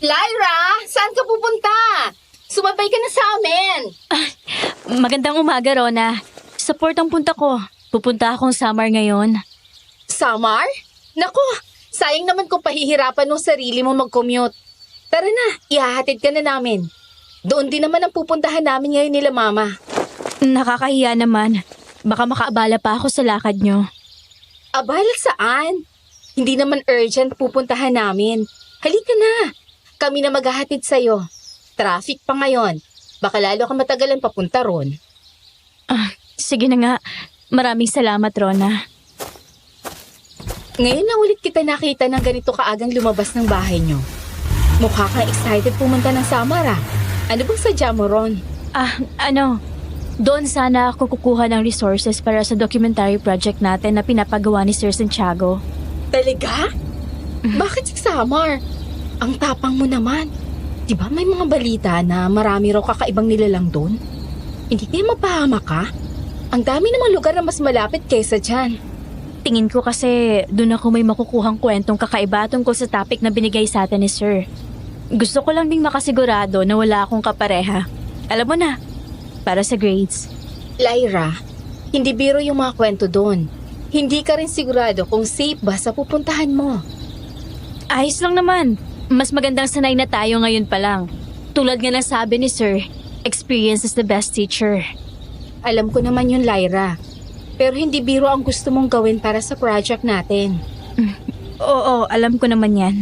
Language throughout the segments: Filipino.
Lyra, saan ka pupunta? Sumabay ka na sa amin. Magandang umaga, Rona. Support ang punta ko. Pupunta akong Samar ngayon. Samar? Naku, sayang naman kung pahihirapan ng sarili mo mag-commute. Tara na, ihahatid ka na namin. Doon din naman ang pupuntahan namin ngayon nila mama. Nakakahiya naman. Baka makaabala pa ako sa lakad nyo. Abala saan? Hindi naman urgent pupuntahan namin. Halika na. Kami na maghahatid sa'yo. Traffic pa ngayon. Baka lalo ka matagalan papunta ron. Sige na nga. Maraming salamat, Rona. Ngayon na ulit kita nakita ng ganito kaagang lumabas ng bahay nyo. Mukha kang excited pumunta ng Samara. Ano bang sadya mo ron? Doon sana ako kukuha ng resources para sa documentary project natin na pinapagawa ni Sir Santiago. Talaga? Bakit si Samar? Ang tapang mo naman. Diba may mga balita na marami raw kakaibang nilalang doon? Hindi kaya mapahama ka? Ang dami namang lugar na mas malapit kaysa dyan. Tingin ko kasi doon ako may makukuhang kwentong kakaiba tungkol sa topic na binigay sa atin ni Sir. Gusto ko lang ding makasigurado na wala akong kapareha. Alam mo na, para sa grades. Lyra, hindi biro yung mga kwento doon. Hindi ka rin sigurado kung safe ba sa pupuntahan mo. Ayos lang naman. Mas magandang sanay na tayo ngayon pa lang. Tulad nga ng sabi ni Sir, experience is the best teacher. Alam ko naman yun, Lyra. Pero hindi biro ang gusto mong gawin para sa project natin. Oo, alam ko naman yan.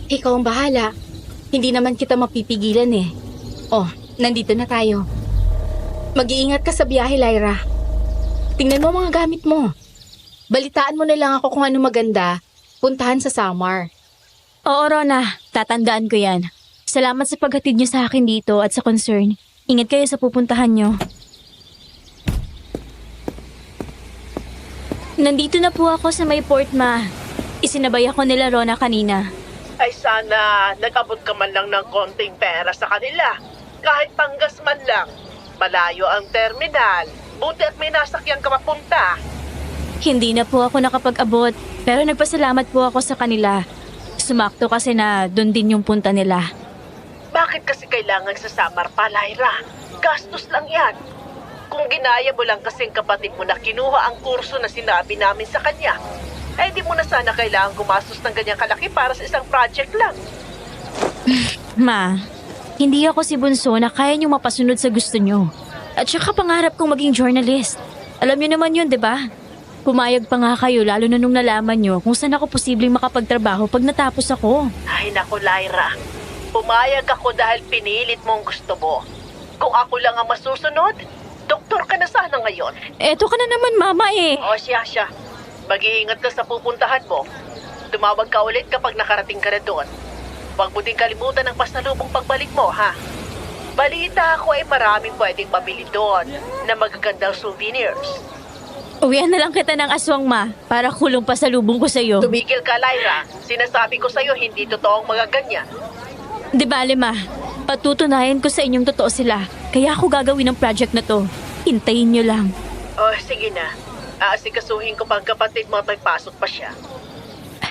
Ikaw ang bahala. Hindi naman kita mapipigilan eh. Oh, nandito na tayo. Mag-iingat ka sa biyahe, Lyra. Tingnan mo mga gamit mo. Balitaan mo na lang ako kung ano maganda. Puntahan sa Samar. Oo, Rona. Tatandaan ko yan. Salamat sa paghatid niyo sa akin dito at sa concern. Ingat kayo sa pupuntahan niyo. Nandito na po ako sa may port, Ma. Isinabay ako nila Rona kanina. Ay sana nag-abot ka man lang ng konting pera sa kanila. Kahit panggas man lang. Malayo ang terminal. Buti at may nasakyan ka mapunta. Hindi na po ako nakapag-abot, pero nagpasalamat po ako sa kanila. Sumakto kasi na doon din yung punta nila. Bakit kasi kailangan sa Samar pa, Lyra? Gastos lang yan. Kung ginaya mo lang kasing kapatid mo na kinuha ang kurso na sinabi namin sa kanya, ay di mo na sana kailangan gumastos ng ganyang kalaki para sa isang project lang. Ma, hindi ako si Bunso na kaya niyong mapasunod sa gusto niyo. At saka pangarap kong maging journalist. Alam niyo naman yun, di ba? Pumayag pa nga kayo lalo na nung nalaman niyo kung saan ako posibleng makapagtrabaho pag natapos ako. Ay naku, Lyra. Pumayag ako dahil pinilit mo ang gusto mo. Kung ako lang ang masusunod, doktor ka na sana ngayon. Eto ka na naman, Mama eh. O siya. Mag-iingat ka sa pupuntahan mo. Tumawag ka ulit kapag nakarating ka na doon. Huwag mo din kalimutan ang pasalubong pagbalik mo, ha? Balita ako ay maraming pwedeng mabili doon na magagandang souvenirs. Uwian na lang kita ng aswang, Ma, para kulong pa sa lubong ko sa'yo. Tumigil ka, Lyra. Sinasabi ko sa'yo, hindi totoong mga ganyan. Di bale, Ma. Patutunayan ko sa inyong totoo sila. Kaya ako gagawin ang project na to. Hintayin niyo lang. Oh, sige na. Aasikasuhin ko pang kapatid mo at magpasok pa siya.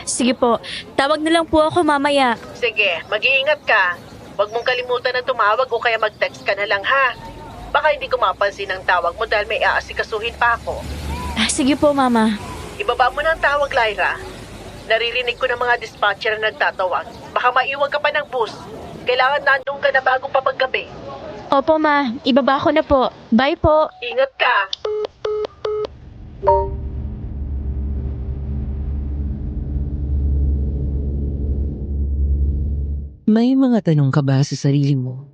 Sige po. Tawag na lang po ako mamaya. Sige, mag-iingat ka. Huwag mong kalimutan na tumawag o kaya mag-text ka na lang, ha? Baka hindi ko mapansin ang tawag mo dahil may aasikasuhin pa ako. Sige po, Mama. Ibaba mo na ang tawag, Lyra. Naririnig ko ng mga dispatcher na nagtatawag. Baka maiwan ka pa ng bus. Kailangan nandun ka na bago pa paggabi. Opo, Ma. Ibaba ko na po. Bye po. Ingat ka! May mga tanong ka ba sa sarili mo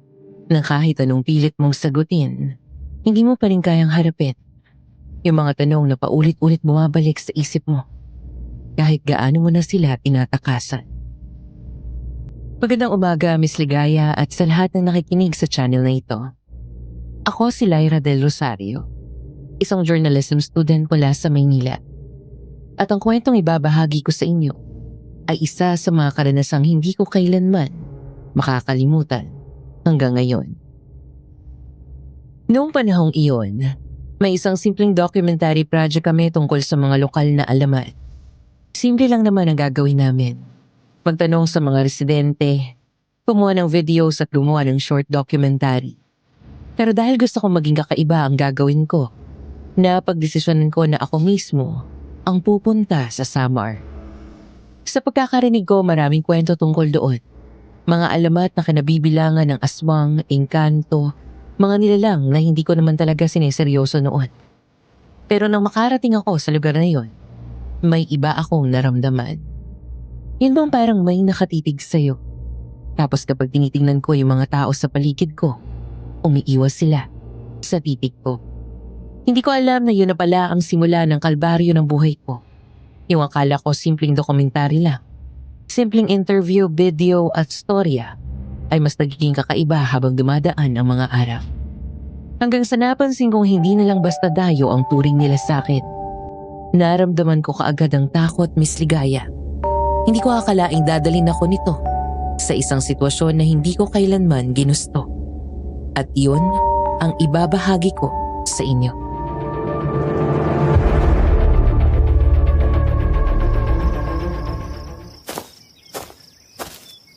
na kahit anong pilit mong sagutin, hindi mo pa rin kayang harapin? Yung mga tanong na paulit-ulit bumabalik sa isip mo, kahit gaano mo na sila tinatakasan. Magandang umaga, Miss Ligaya at sa lahat ng nakikinig sa channel na ito. Ako si Lyra Del Rosario, isang journalism student mula sa Maynila. At ang kwentong ibabahagi ko sa inyo ay isa sa mga karanasang hindi ko kailanman makakalimutan hanggang ngayon. Noong panahong iyon, may isang simpleng documentary project kami tungkol sa mga lokal na alamat. Simple lang naman ang gagawin namin. Magtanong sa mga residente Kumuha ng videos at gumawa ng short documentary. Pero dahil gusto kong maging kakaiba ang gagawin ko, napagdesisyonan ko na ako mismo ang pupunta sa Samar. Sa pagkakarinig ko, maraming kwento tungkol doon. Mga alamat na kinabibilangan ng aswang, engkanto, mga nilalang na hindi ko naman talaga sineseryoso noon. Pero nang makarating ako sa lugar na yon, may iba akong naramdaman. Yun bang parang may nakatitig sa'yo? Tapos kapag tinitingnan ko yung mga tao sa paligid ko, umiiwas sila sa titig ko. Hindi ko alam na yun na pala ang simula ng kalbaryo ng buhay ko. Yung akala ko simpleng dokumentary lang, simpleng interview, video at storya ay mas nagiging kakaiba habang dumadaan ang mga araw. Hanggang sa napansin kong hindi na lang basta dayo ang turing nila sa akin. Naramdaman ko kaagad ang takot, misligaya. Hindi ko akalaing dadalhin ako nito sa isang sitwasyon na hindi ko kailanman ginusto. At yun ang ibabahagi ko sa inyo.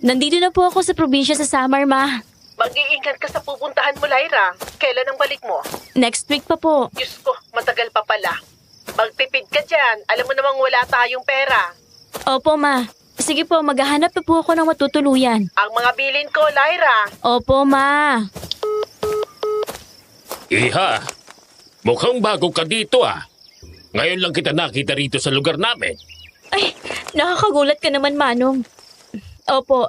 Nandito na po ako sa probinsya sa Samar, Ma. Mag-iingat ka sa pupuntahan mo, Lyra. Kailan ang balik mo? Next week pa po. Diyos ko, matagal pa pala. Magtipid ka dyan. Alam mo namang wala tayong pera. Opo, Ma. Sige po, maghahanap na po ako ng matutuluyan. Ang mga bilin ko, Lyra. Opo, Ma. Iha, mukhang bago ka dito ah. Ngayon lang kita nakita rito sa lugar namin. Ay, nakakagulat ka naman, Manong. Opo,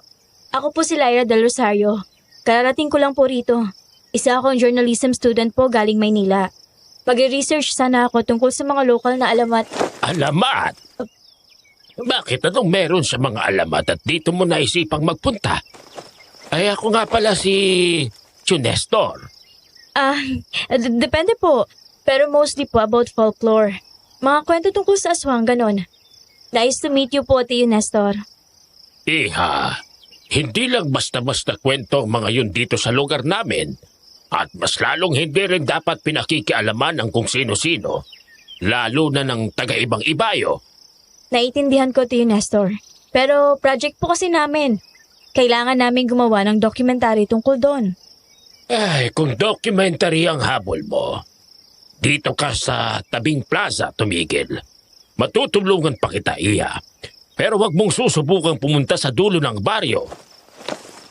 ako po si Lyra Del Rosario. Kararating ko lang po rito. Isa akong journalism student po galing Maynila. Mag-research sana ako tungkol sa mga lokal na alamat. Alamat? Bakit anong meron sa mga alamat at dito mo naisipang magpunta? Ay ako nga pala si Nestor. Depende po. Pero mostly po about folklore. Mga kwento tungkol sa aswang, ganon. Nice to meet you po, Tio Nestor. Iha, hindi lang basta-basta kwento ang mga yun dito sa lugar namin. At mas lalong hindi rin dapat pinakikialaman ang kung sino-sino. Lalo na ng taga-ibang ibayo. Naiintindihan ko, Tio Nestor. Pero project po kasi namin. Kailangan namin gumawa ng documentary tungkol doon. Ay, kung documentary ang habol mo, dito ka sa tabing plaza tumigil. Matutulungan pa kita, Iya. Pero wag mong susubukang pumunta sa dulo ng baryo.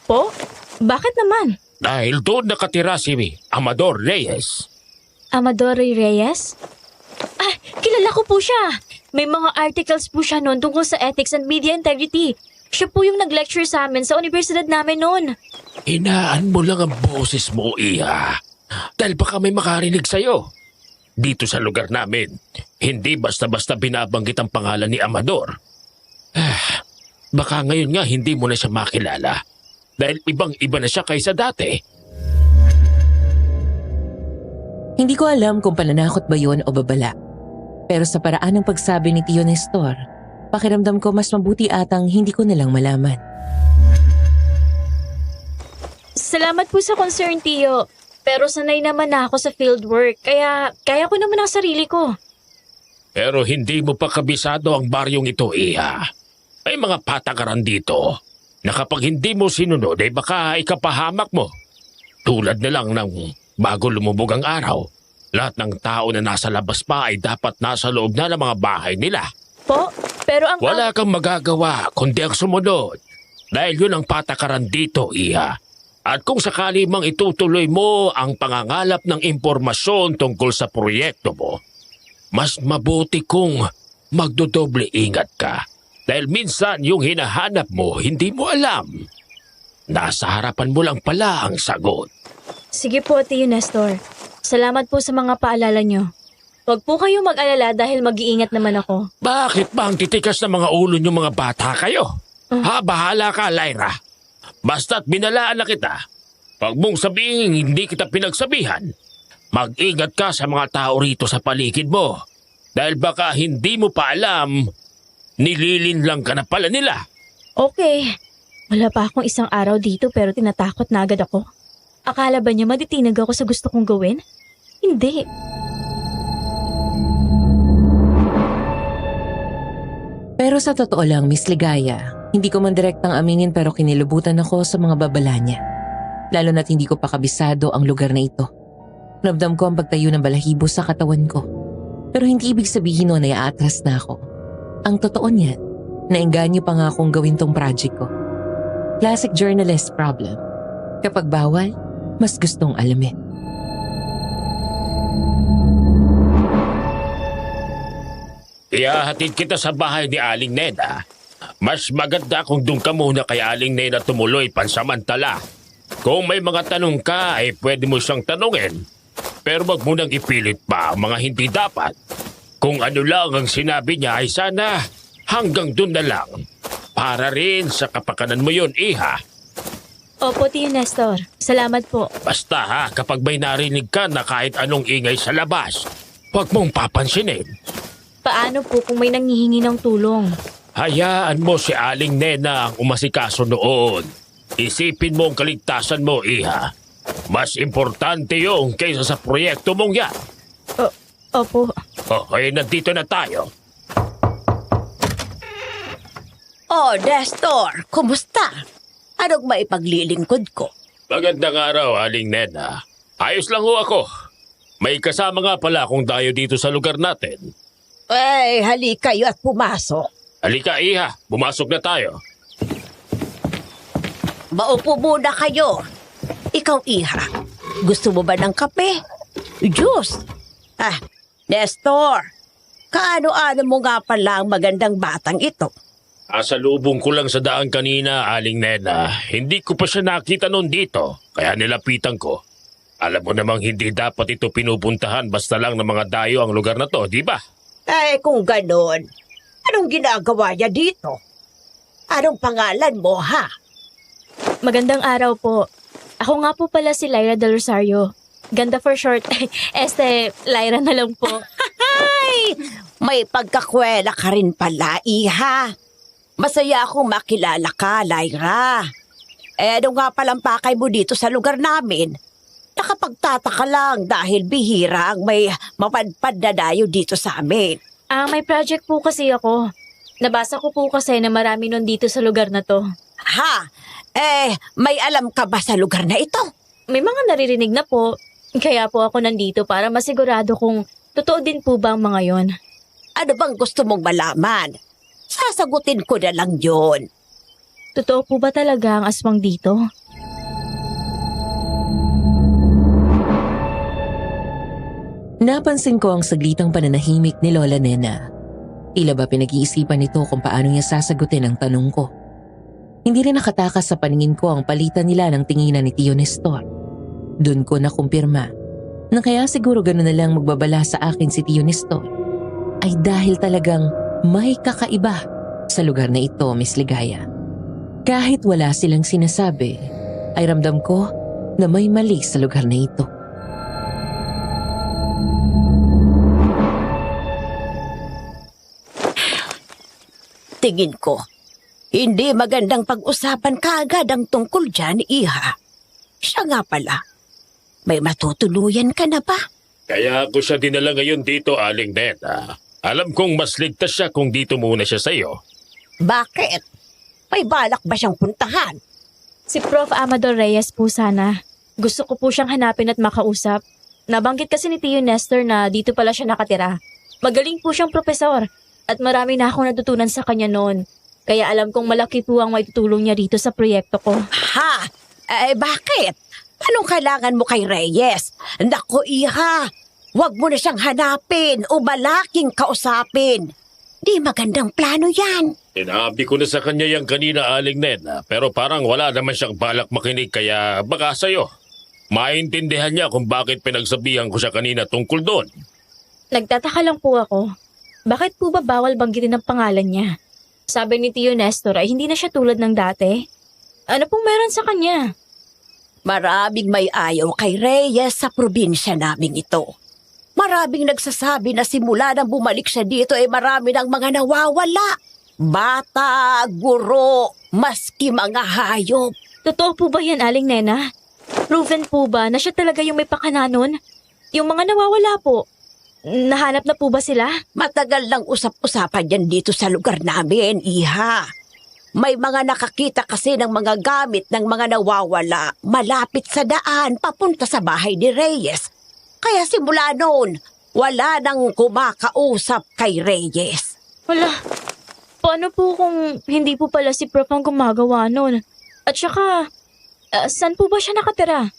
Po? Bakit naman? Dahil doon nakatira si Amador Reyes. Amador Reyes? Ah, kilala ko po siya. May mga articles po siya noon tungkol sa ethics and media integrity. Siya po yung nag-lecture sa amin sa universidad namin noon. Hinaan mo lang ang boses mo, Iya. Dahil baka may makarinig sa'yo. Dito sa lugar namin, hindi basta-basta binabanggit ang pangalan ni Amador. Baka ngayon nga hindi mo na siya makilala. Dahil ibang-iba na siya kaysa dati. Hindi ko alam kung pananakot ba yun o babala. Pero sa paraan ng pagsabi ni Tio Nestor, pakiramdam ko mas mabuti atang hindi ko nalang malaman. Salamat po sa concern, Tio. Pero sanay naman na ako sa fieldwork, kaya kaya ko naman ang sarili ko. Pero hindi mo pa kabisado ang baryong ito, Iya. May mga patakaran dito na kapag hindi mo sinunod ay baka ikapahamak mo. Tulad na lang ng bago lumubog ang araw, lahat ng tao na nasa labas pa ay dapat nasa loob na ng mga bahay nila. Po, pero ang... Wala kang magagawa kundi ang sumunod. Dahil yun ang patakaran dito, Iya. At kung sakali mang itutuloy mo ang pangangalap ng impormasyon tungkol sa proyekto mo, mas mabuti kung magdodoble ingat ka. Dahil minsan yung hinahanap mo, hindi mo alam. Nasa harapan mo lang pala ang sagot. Sige po, Tio Nestor. Salamat po sa mga paalala nyo. Huwag po kayong mag-alala dahil mag-iingat naman ako. Bakit ba ang titikas ng mga ulo niyong mga bata kayo? Bahala ka, Lyra. Basta't binalaan na kita. Pag mong sabihin hindi kita pinagsabihan, mag-ingat ka sa mga tao rito sa paligid mo. Dahil baka hindi mo pa alam, nililin lang ka na pala nila. Okay. Wala pa akong isang araw dito pero tinatakot na agad ako. Akala ba niya matitinag ako sa gusto kong gawin? Hindi. Pero sa totoo lang, Miss Ligaya, Hindi ko man direktang aminin pero kinilubutan ako sa mga babala niya. Lalo na't hindi ko pa kabisado ang lugar na ito. Ramdam ko ang pagtayo ng balahibo sa katawan ko. Pero hindi ibig sabihin nun ay aatras na ako. Ang totoo niyan, naengganyo pa nga akong gawin tong project ko. Classic journalist problem. Kapag bawal, mas gustong alamin. Ihahatid kita sa bahay ni Aling Nena. Mas maganda kung doon ka muna kay Aling Nena tumuloy pansamantala. Kung may mga tanong ka, ay pwede mo siyang tanungin. Pero wag mo nang ipilit pa ang mga hindi dapat. Kung ano lang ang sinabi niya ay sana hanggang doon na lang. Para rin sa kapakanan mo yun, Iha. Opo, Tio Nestor. Salamat po. Basta ha, kapag may narinig ka na kahit anong ingay sa labas, wag mong papansinin. Paano po kung may nanghihingi ng tulong? Hayaan mo si Aling Nena ang umasikaso noon. Isipin mo ang kaligtasan mo, Iha. Mas importante yung kaysa sa proyekto mong yan. Opo. Okay, nandito na tayo. Oh, Nestor, kumusta? Anong maipaglilingkod ko? Magandang araw, Aling Nena. Ayos lang ho ako. May kasama nga pala akong dayo dito sa lugar natin. Halika kayo at pumasok. Halika, Iha. Bumasok na tayo. Maupo muna kayo. Ikaw, Iha, gusto mo ba ng kape? Juice? Nestor, kaano-ano mo nga pala ang magandang batang ito? Asalubong ko lang sa daan kanina, Aling Nena. Hindi ko pa siya nakita noon dito, kaya nilapitan ko. Alam mo namang hindi dapat ito pinupuntahan basta lang ng mga dayo ang lugar na to, di ba? Kung ganon, anong ginagawa niya dito? Anong pangalan mo, ha? Magandang araw po. Ako nga po pala si Lyra Del Rosario. Ganda for short. Lyra na lang po. Ay, may pagkakwela ka rin pala, Iha. Masaya akong makilala ka, Lyra. Ano nga palang pakay mo dito sa lugar namin? Nakapagtataka lang dahil bihira ang may mapadpad na dayo dito sa amin. May project po kasi ako. Nabasa ko po kasi na marami nun dito sa lugar na to. Ha? May alam ka ba sa lugar na ito? May mga naririnig na po. Kaya po ako nandito para masigurado kung totoo din po ba ang mga yon. Ano bang gusto mong malaman? Sasagutin ko na lang yon. Totoo po ba talaga ang aswang dito? Napansin ko ang saglitang pananahimik ni Lola Nena. Tila ba pinag-iisipan nito kung paano niya sasagutin ang tanong ko. Hindi rin nakatakas sa paningin ko ang palitan nila ng tinginan ni Tio Nestor. Doon ko nakumpirma na kaya siguro gano'n na lang magbabala sa akin si Tio Nestor ay dahil talagang may kakaiba sa lugar na ito, Miss Ligaya. Kahit wala silang sinasabi, ay ramdam ko na may mali sa lugar na ito. Tingin ko, hindi magandang pag-usapan kaagad ang tungkol dyan, Iha. Siya nga pala, may matutuluyan ka na ba? Kaya ako siya dinala ngayon dito, Aling Nena. Alam kong mas ligtas siya kung dito muna siya sa'yo. Bakit? May balak ba siyang puntahan? Si Prof. Amador Reyes po sana. Gusto ko po siyang hanapin at makausap. Nabanggit kasi ni Tio Nestor na dito pala siya nakatira. Magaling po siyang propesor at marami na akong natutunan sa kanya noon. Kaya alam kong malaki po ang maitutulong niya dito sa proyekto ko. Ha? Bakit? Anong kailangan mo kay Reyes? Naku, Iha, huwag mo na siyang hanapin o balaking kausapin. Di magandang plano yan. Sinabi ko na sa kanya yung kanina, Aling Nena, pero parang wala naman siyang balak makinig kaya baka sa'yo. Maintindihan niya kung bakit pinagsabihan ko siya kanina tungkol doon. Nagtataka lang po ako. Bakit po ba bawal banggitin ang pangalan niya? Sabi ni Tio Nestor ay hindi na siya tulad ng dati. Ano pong meron sa kanya? Maraming may ayaw kay Reyes sa probinsya naming ito. Maraming nagsasabi na simula nang bumalik siya dito ay marami ng mga nawawala. Bata, guro, maski mga hayop. Totoo po ba yan, Aling Nena? Proven po ba na siya talaga yung may pakananon? Yung mga nawawala po, nahanap na po ba sila? Matagal lang usap-usapan yan dito sa lugar namin, Iha. May mga nakakita kasi ng mga gamit ng mga nawawala malapit sa daan papunta sa bahay ni Reyes. Kaya simula noon, wala nang kumakausap kay Reyes. Wala. Paano po kung hindi po pala si Prof ang gumagawa nun? At saka, saan po ba siya nakatira?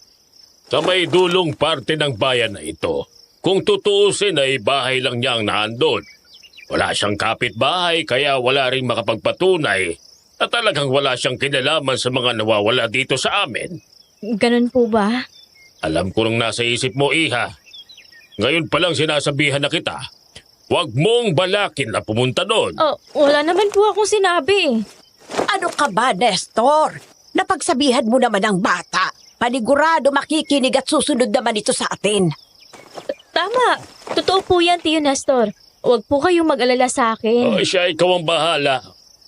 Sa may dulong parte ng bayan na ito. Kung tutuusin ay bahay lang niya ang naandun. Wala siyang kapitbahay kaya wala ring makapagpatunay at talagang wala siyang kinalaman sa mga nawawala dito sa amin. Ganun po ba? Alam ko nung nasa isip mo, Iha. Ngayon pa lang sinasabihan na kita. Huwag mong balakin na pumunta doon. Wala naman po akong sinabi. Ano ka ba, Nestor? Napagsabihan mo naman ang bata. Panigurado makikinig at susunod naman ito sa atin. Tama. Totoo po yan, Tio Nestor. Huwag po kayong mag-alala sa akin. Siya, ikaw ang bahala.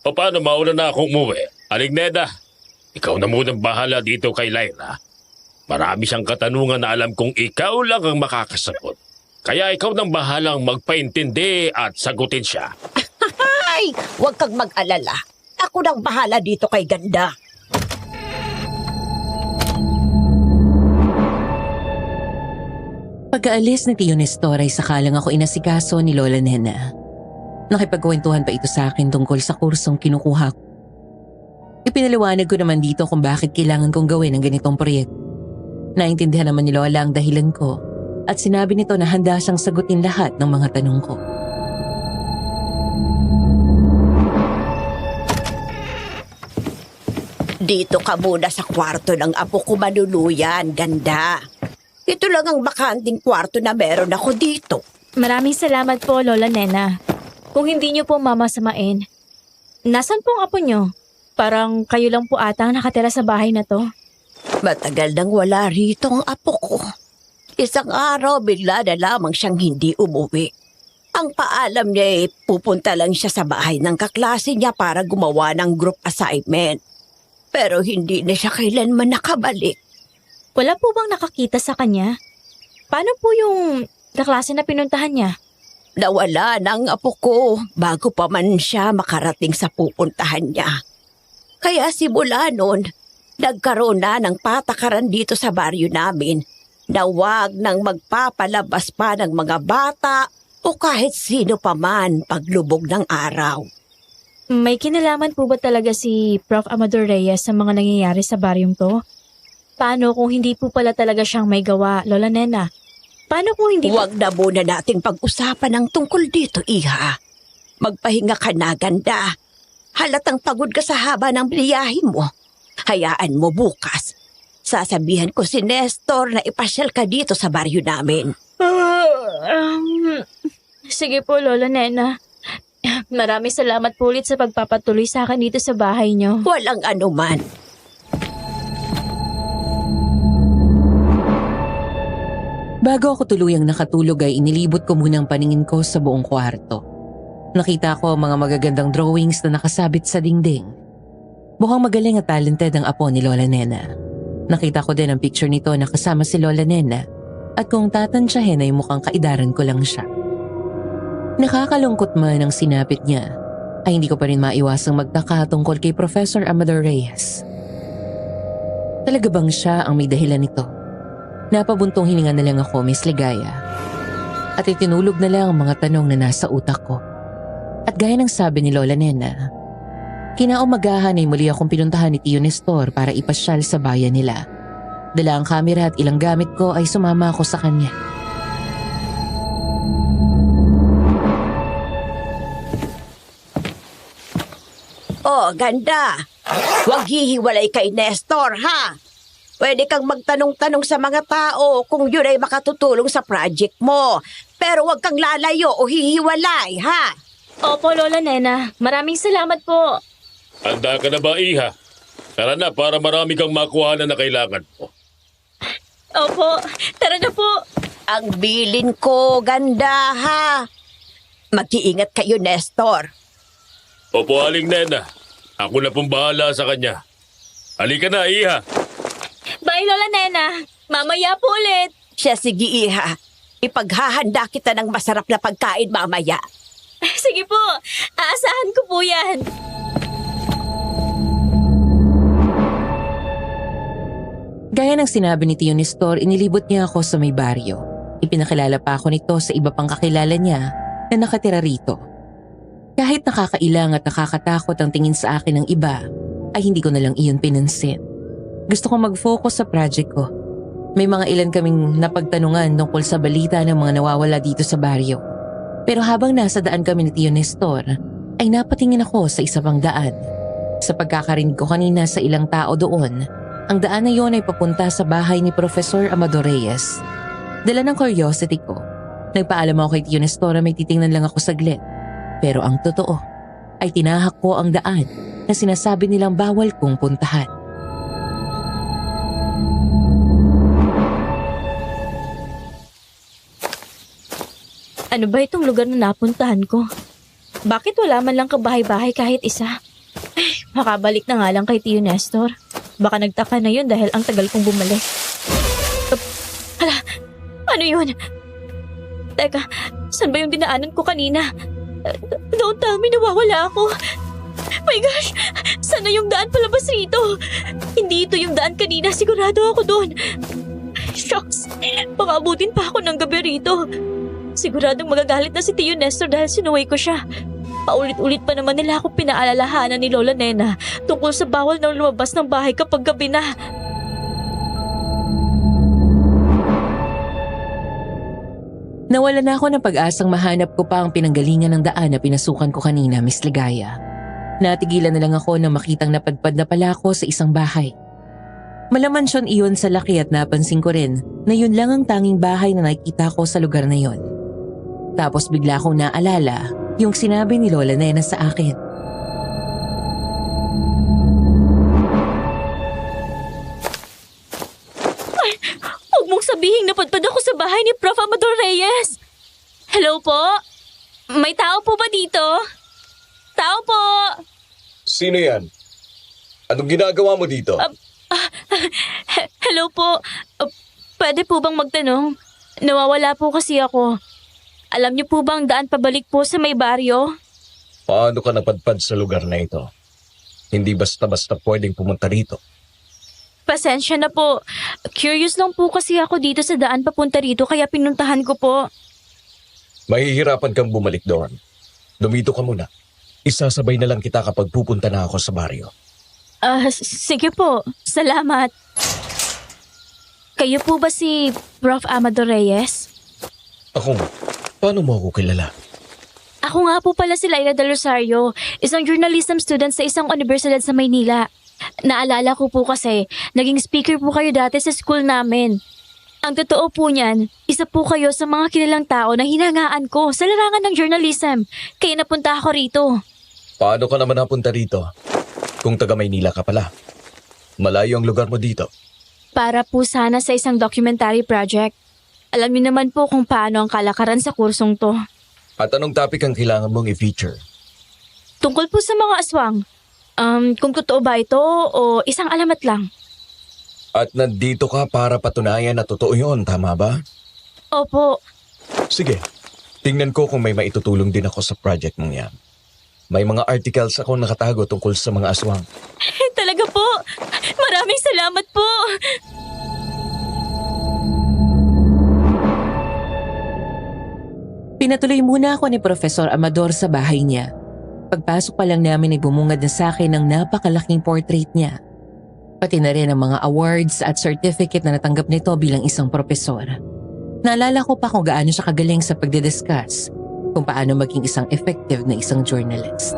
O paano mauna na akong umuwi? Aling Neda, ikaw na munang bahala dito kay Lyra. Marami siyang katanungan na alam kong ikaw lang ang makakasagot. Kaya ikaw nang bahalang magpaintindi at sagutin siya. Ay, huwag kang mag-alala. Ako nang bahala dito kay Ganda. Pagkaalis ni Tio Nestor ay sakalang ako inasikaso ni Lola Nena. Nakipagkwentuhan pa ito sa akin tungkol sa kursong kinukuha ko. Ipinaliwanag ko naman dito kung bakit kailangan kong gawin ang ganitong proyekto. Naintindihan naman ni Lola ang dahilan ko at sinabi nito na handa siyang sagutin lahat ng mga tanong ko. Dito ka muna sa kwarto ng apo ko manuluyan, Ganda. Ito lang ang bakanting kwarto na meron ako dito. Maraming salamat po, Lola Nena. Kung hindi niyo po mamasamain, nasan po ang apo niyo? Parang kayo lang po ata ang nakatira sa bahay na to. Matagal nang wala rito ang apo ko. Isang araw, bigla na lamang siyang hindi umuwi. Ang paalam niya pupunta lang siya sa bahay ng kaklase niya para gumawa ng group assignment. Pero hindi na siya kailanman nakabalik. Wala po bang nakakita sa kanya? Paano po yung kaklase na pinuntahan niya? Nawala na ang apo ko bago pa man siya makarating sa pupuntahan niya. Kaya simula noon, nagkaroon na ng patakaran dito sa baryo namin na wag nang magpapalabas pa ng mga bata o kahit sino pa man paglubog ng araw. May kinalaman po ba talaga si Prof. Amador Reyes sa mga nangyayari sa baryong to? Paano kung hindi po pala talaga siyang may gawa, Lola Nena? Paano kung hindi... Huwag na muna nating pag-usapan ng tungkol dito, Iha. Magpahinga ka na, Ganda. Halatang pagod ka sa haba ng biyahe mo. Hayaan mo bukas. Sasabihan ko si Nestor na ipasyal ka dito sa baryo namin. Sige po, Lola Nena. Maraming salamat po ulit sa pagpapatuloy sa akin dito sa bahay niyo. Walang anuman. Bago ako tuluyang nakatulog ay inilibot ko muna ang paningin ko sa buong kwarto. Nakita ko ang mga magagandang drawings na nakasabit sa dingding. Mukhang magaling at talented ang apo ni Lola Nena. Nakita ko din ang picture nito na kasama si Lola Nena at kung tatansyahin ay mukhang kaidaran ko lang siya. Nakakalungkot man ang sinapit niya ay hindi ko pa rin maiwasang magtaka tungkol kay Professor Amador Reyes. Talaga bang siya ang may dahilan nito? Napabuntong hininga na lang ako, Miss Ligaya. At itinulog na lang ang mga tanong na nasa utak ko. At gaya ng sabi ni Lola Nena, kinaumagahan ay muli akong pinuntahan ni Tio Nestor para ipasyal sa bayan nila. Dala ang kamera at ilang gamit ko ay sumama ako sa kanya. Oh, Ganda. Huwag hihiwalay kay Nestor, ha? Pwede kang magtanong-tanong sa mga tao kung yun ay makatutulong sa project mo. Pero huwag kang lalayo o hihiwalay, ha? Opo, Lola Nena. Maraming salamat po. Handa ka na ba, Iha? Tara na para marami kang makuha na kailangan mo. Opo, tara na po. Ang bilin ko, Ganda, ha? Mag-iingat kayo, Nestor. Opo, Aling Nena. Ako na pong bahala sa kanya. Halika na, Iha. Bye, Lola Nena. Mamaya po ulit. Siya, sige, Iha. Ipaghahanda kita ng masarap na pagkain mamaya. Sige po, aasahan ko po yan. Gaya ng sinabi ni Tio Nestor, inilibot niya ako sa may baryo. Ipinakilala pa ako nito sa iba pang kakilala niya na nakatira rito. Kahit nakakailang at nakakatakot ang tingin sa akin ng iba, ay hindi ko na lang iyon pinansin. Gusto kong mag-focus sa project ko. May mga ilan kaming napagtanungan tungkol sa balita ng mga nawawala dito sa baryo. Pero habang nasa daan kami ni Tio Nestor, ay napatingin ako sa isa pang daan. Sa pagkakarinig ko kanina sa ilang tao doon, ang daan na yon ay papunta sa bahay ni Professor Amador Reyes. Dala ng curiosity ko, nagpaalam ako kay Tio Nestor na may titingnan lang ako saglit. Pero ang totoo ay tinahak ko ang daan na sinasabi nilang bawal kong puntahan. Ano ba itong lugar na napuntahan ko? Bakit wala man lang kabahay-bahay kahit isa? Ay, makabalik na nga lang kay Tio Nestor. Baka nagtaka na yun dahil ang tagal kong bumalik. Hala, ano yun? Teka, saan ba yung dinaanan ko kanina? Don't tell me nawawala ako. My gosh, saan na yung daan palabas rito? Hindi ito yung daan kanina, sigurado ako doon. Shucks, baka abutin pa ako ng gabi rito. Siguradong magagalit na si Tio Nestor dahil sinuway ko siya. Paulit-ulit pa naman nila ako pinaalalahanan ni Lola Nena tungkol sa bawal na lumabas ng bahay kapag gabi na. Nawala na ako ng pag-asang mahanap ko pa ang pinanggalingan ng daan na pinasukan ko kanina, Miss Ligaya. Natigilan na lang ako nang makitang napadpad na pala ako sa isang bahay. Malamansyon iyon sa laki at napansin ko rin na yun lang ang tanging bahay na nakikita ko sa lugar na yon. Tapos bigla akong naalala yung sinabi ni Lola Nena sa akin. Ay, huwag mong sabihin napadpad ako sa bahay ni Prof. Amador Reyes. Hello po? May tao po ba dito? Tao po! Sino yan? Anong ginagawa mo dito? Hello po. Pwede po bang magtanong? Nawawala po kasi ako. Alam niyo po bang daan pabalik po sa may baryo? Paano ka napadpad sa lugar na ito? Hindi basta-basta pwedeng pumunta rito. Pasensya na po. Curious lang po kasi ako dito sa daan papunta rito kaya pinuntahan ko po. Mahihirapan kang bumalik doon. Dumito ka muna. Isasabay na lang kita kapag pupunta na ako sa baryo. Sige po. Salamat. Kayo po ba si Prof. Amador Reyes? Ako, paano mo ako kilala? Ako nga po pala si Lyra Del Rosario, isang journalism student sa isang universidad sa Maynila. Naalala ko po kasi, naging speaker po kayo dati sa school namin. Ang totoo po niyan, isa po kayo sa mga kilalang tao na hinangaan ko sa larangan ng journalism, kaya napunta ako rito. Paano ka naman napunta rito? Kung taga Maynila ka pala. Malayo ang lugar mo dito. Para po sana sa isang documentary project. Alam niyo naman po kung paano ang kalakaran sa kursong to. At anong topic ang kailangan mong i-feature? Tungkol po sa mga aswang. Kung totoo ba ito o isang alamat lang? At nandito ka para patunayan na totoo yun, tama ba? Opo. Sige, tingnan ko kung may maitutulong din ako sa project mong yan. May mga articles ako nakatago tungkol sa mga aswang. Talaga po. Maraming salamat po. Pinatuloy muna ako ni Professor Amador sa bahay niya. Pagpasok pa lang namin ay bumungad na sa akin ng napakalaking portrait niya. Pati na rin ang mga awards at certificate na natanggap nito bilang isang propesor. Naalala ko pa kung gaano siya kagaling sa pagdidiscuss kung paano maging isang effective na isang journalist.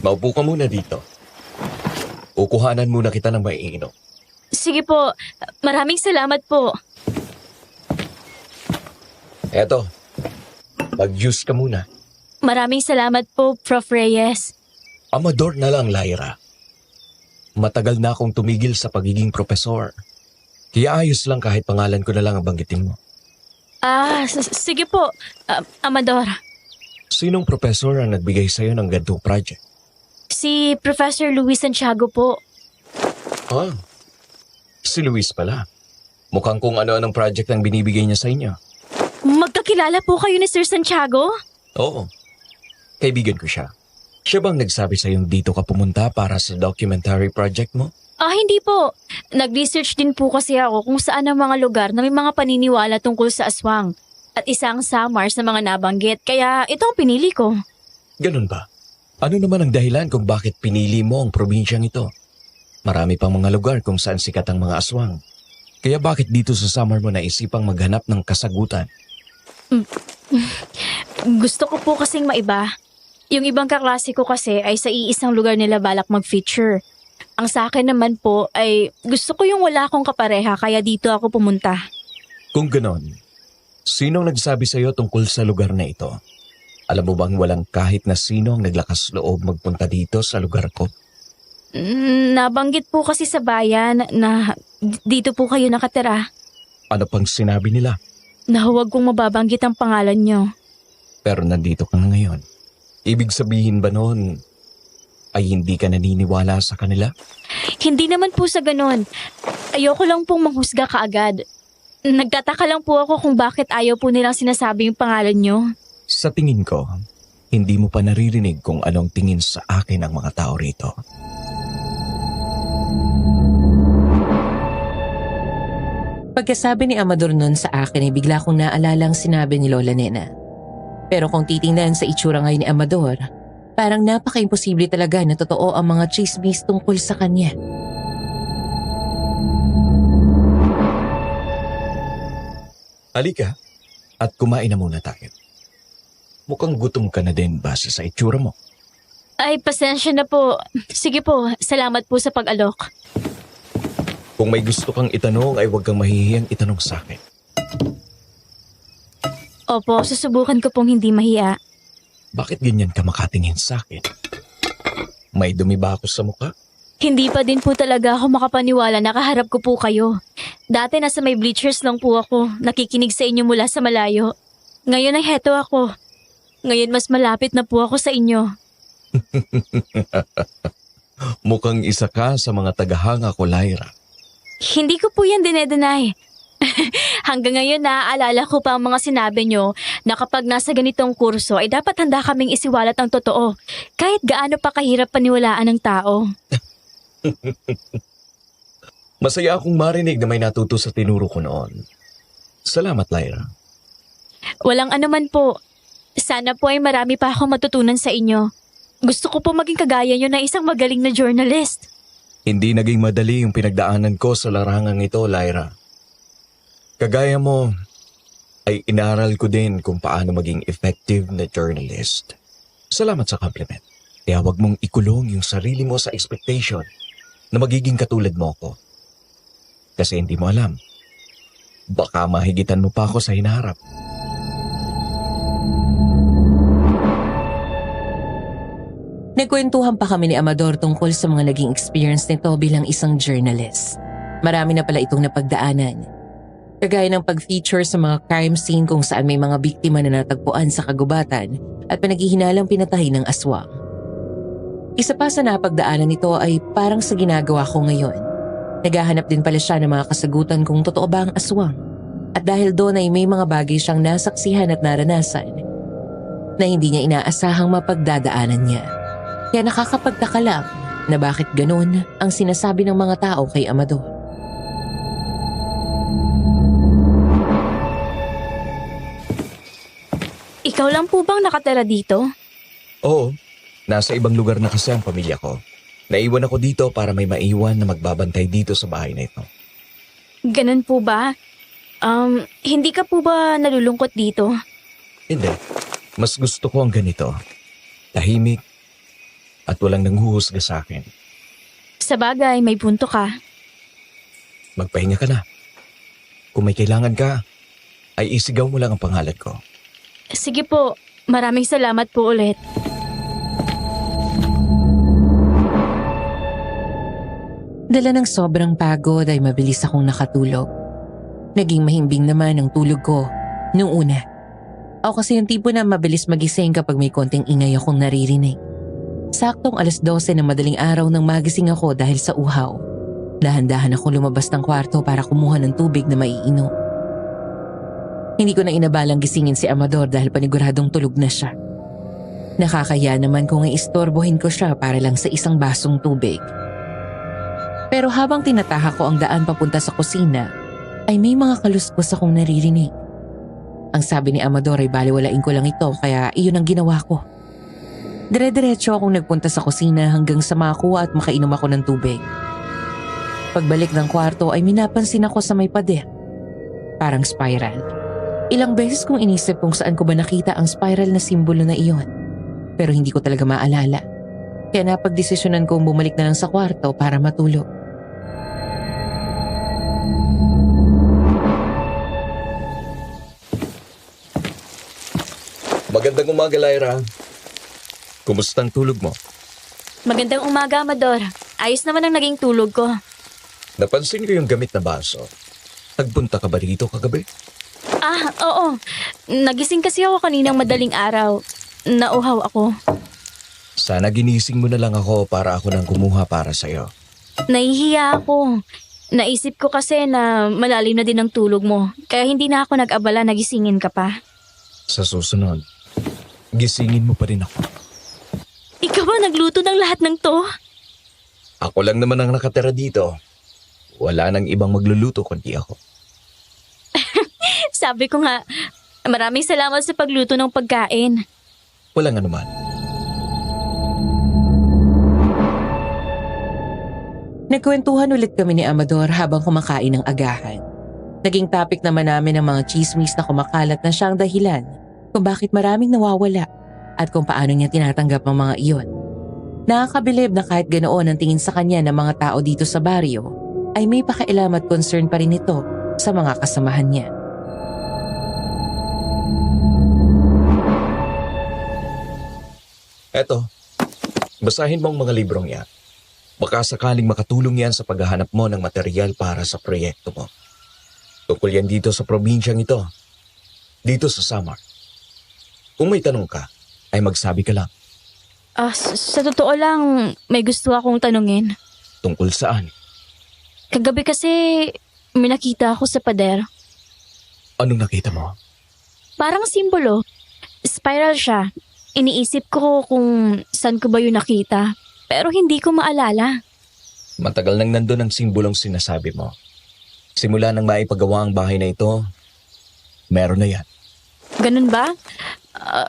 Maupo ka muna dito. Ukuhanan muna kita ng maiinom. Sige po. Maraming salamat po. Eto, mag-juice ka muna. Maraming salamat po, Prof. Reyes. Amador na lang, Lyra. Matagal na akong tumigil sa pagiging propesor. Kaya ayos lang kahit pangalan ko na lang ang banggitin mo. Sige po, Amador. Sinong propesor ang nagbigay sa'yo ng gantong project? Si Professor Luis Santiago po. Ah, si Luis pala. Mukhang kung ano-anong project ang binibigay niya sa inyo. Magkakilala po kayo ni Sir Santiago? Oo, kaibigan ko siya. Siya bang nagsabi sa'yo dito ka pumunta para sa documentary project mo? Hindi po. Nag-research din po kasi ako kung saan ang mga lugar na may mga paniniwala tungkol sa aswang. At isang Samar sa mga nabanggit, kaya ito ang pinili ko. Ganun ba? Ano naman ang dahilan kung bakit pinili mo ang probinsyang ito? Marami pang mga lugar kung saan sikat ang mga aswang. Kaya bakit dito sa Samar mo naisipang maghanap ng kasagutan? Gusto ko po kasing maiba. Yung ibang kaklase ko kasi ay sa iisang lugar nila balak mag-feature. Ang sa akin naman po ay gusto ko yung wala akong kapareha kaya dito ako pumunta. Kung ganon, sinong nagsabi sa'yo tungkol sa lugar na ito? Alam mo bang walang kahit na sino ang naglakas loob magpunta dito sa lugar ko? Nabanggit po kasi sa bayan na dito po kayo nakatira. Ano pang sinabi nila? Na huwag kong mababanggit ang pangalan nyo. Pero nandito ka na ngayon. Ibig sabihin ba noon ay hindi ka naniniwala sa kanila? Hindi naman po sa ganon. Ayoko lang pong manghusga kaagad. Nagtataka lang po ako kung bakit ayaw po nilang sinasabi yung pangalan nyo. Sa tingin ko, hindi mo pa naririnig kung anong tingin sa akin ang mga tao rito. Pagkasabi ni Amador nun sa akin ay bigla kong naalala ang sinabi ni Lola Nena. Pero kung titingnan sa itsura ngayon ni Amador, parang napaka-imposible talaga na totoo ang mga chismis tungkol sa kanya. Halika at kumain na muna tayo. Mukhang gutom ka na din base sa itsura mo. Ay, pasensya na po. Sige po, salamat po sa pag-alok. Kung may gusto kang itanong ay huwag kang mahihiyang itanong sa akin. Opo, susubukan ko pong hindi mahiya. Bakit ganyan ka makatingin sa akin? May dumi ba ako sa mukha? Hindi pa din po talaga ako makapaniwala na kaharap ko po kayo. Dati nasa may bleachers lang po ako, nakikinig sa inyo mula sa malayo. Ngayon ay heto ako. Ngayon mas malapit na po ako sa inyo. Mukhang isa ka sa mga tagahanga ko, Lyra. Hindi ko po yan dinedenay. Hanggang ngayon naaalala ko pa ang mga sinabi nyo na kapag nasa ganitong kurso ay dapat handa kaming isiwalat ang totoo kahit gaano pa kahirap paniwalaan ng tao. Masaya akong marinig na may natuto sa tinuro ko noon. Salamat, Lyra. Walang anuman po. Sana po ay marami pa akong matutunan sa inyo. Gusto ko po maging kagaya nyo na isang magaling na journalist. Hindi naging madali yung pinagdaanan ko sa larangang ito, Lyra. Kagaya mo, ay inaral ko din kung paano maging effective na journalist. Salamat sa compliment. Kaya wag mong ikulong yung sarili mo sa expectation na magiging katulad mo ko. Kasi hindi mo alam. Baka mahigitan mo pa ako sa hinaharap. Nagkwentuhan pa kami ni Amador tungkol sa mga naging experience nito bilang isang journalist. Marami na pala itong napagdaanan. Kagaya ng pag-feature sa mga crime scene kung saan may mga biktima na natagpuan sa kagubatan at panaghihinalang pinatay ng aswang. Isa pa sa napagdaanan nito ay parang sa ginagawa ko ngayon. Naghahanap din pala siya ng mga kasagutan kung totoo ba ang aswang. At dahil doon ay may mga bagay siyang nasaksihan at naranasan na hindi niya inaasahang mapagdadaanan niya. Kaya nakakapagtaka lang na bakit ganun ang sinasabi ng mga tao kay Amador. Ikaw lang po bang nakatira dito? Oo, nasa ibang lugar na kasi ang pamilya ko. Naiwan ako dito para may maiwan na magbabantay dito sa bahay na ito. Ganun po ba? Hindi ka po ba nalulungkot dito? Hindi, mas gusto ko ang ganito. Tahimik at walang nanghuhusga sa akin. Sa bagay, may punto ka. Magpahinga ka na. Kung may kailangan ka, ay isigaw mo lang ang pangalan ko. Sige po, maraming salamat po ulit. Dala ng sobrang pagod ay mabilis akong nakatulog. Naging mahimbing naman ang tulog ko noong una. Ako kasi yung tipo na mabilis magising kapag may konting ingay akong naririnig. Saktong 12:00 ng madaling araw nang magising ako dahil sa uhaw. Dahan-dahan ako lumabas ng kwarto para kumuha ng tubig na maiinom. Hindi ko na inabalang gisingin si Amador dahil paniguradong tulog na siya. Nakakaya naman kung iistorbohin ko siya para lang sa isang basong tubig. Pero habang tinatahak ko ang daan papunta sa kusina, ay may mga kaluskos akong naririnig. Ang sabi ni Amador ay baliwalain ko lang ito kaya iyon ang ginawa ko. Dire-diretso akong nagpunta sa kusina hanggang sa makakuha at makainom ako ng tubig. Pagbalik ng kwarto ay minapansin ako sa may pader. Parang spiral. Ilang beses kong inisip kung saan ko ba nakita ang spiral na simbolo na iyon. Pero hindi ko talaga maalala. Kaya napagdesisyonan kong bumalik na lang sa kwarto para matulog. Magandang umaga, Lyra. Kumusta ang tulog mo? Magandang umaga, Amador. Ayos naman ang naging tulog ko. Napansin ko yung gamit na baso. Nagpunta ka ba dito kagabi? Oo. Nagising kasi ako kaninang madaling araw. Nauhaw ako. Sana ginising mo na lang ako para ako nang kumuha para sa'yo. Nahihiya ako. Naisip ko kasi na malalim na din ang tulog mo. Kaya hindi na ako nag-abala na gisingin ka pa. Sa susunod, gisingin mo pa rin ako. Ikaw ba nagluto ng lahat ng to? Ako lang naman ang nakatira dito. Wala nang ibang magluluto kundi ako. Sabi ko nga, maraming salamat sa pagluto ng pagkain. Walang anuman. Nagkwentuhan ulit kami ni Amador habang kumakain ng agahan. Naging topic naman namin ang mga chismis na kumakalat na siyang dahilan kung bakit maraming nawawala at kung paano niya tinatanggap ang mga iyon. Nakakabilib na kahit ganoon ang tingin sa kanya ng mga tao dito sa baryo, ay may pakailam at concern pa rin ito sa mga kasamahan niya. Eto, basahin mo ang mga librong yan. Baka sakaling makatulong yan sa paghahanap mo ng material para sa proyekto mo. Tukol yan dito sa probinsyang ito. Dito sa Samar. Kung may tanong ka, ay magsabi ka lang. Sa totoo lang, may gusto akong tanungin. Tungkol saan? Kagabi kasi may nakita ako sa pader. Anong nakita mo? Parang simbolo. Spiral siya. Iniisip ko kung saan ko ba yun nakita. Pero hindi ko maalala. Matagal nang nandun ang simbolong sinasabi mo. Simula nang maipagawa ang bahay na ito, meron na yan. Ganun ba?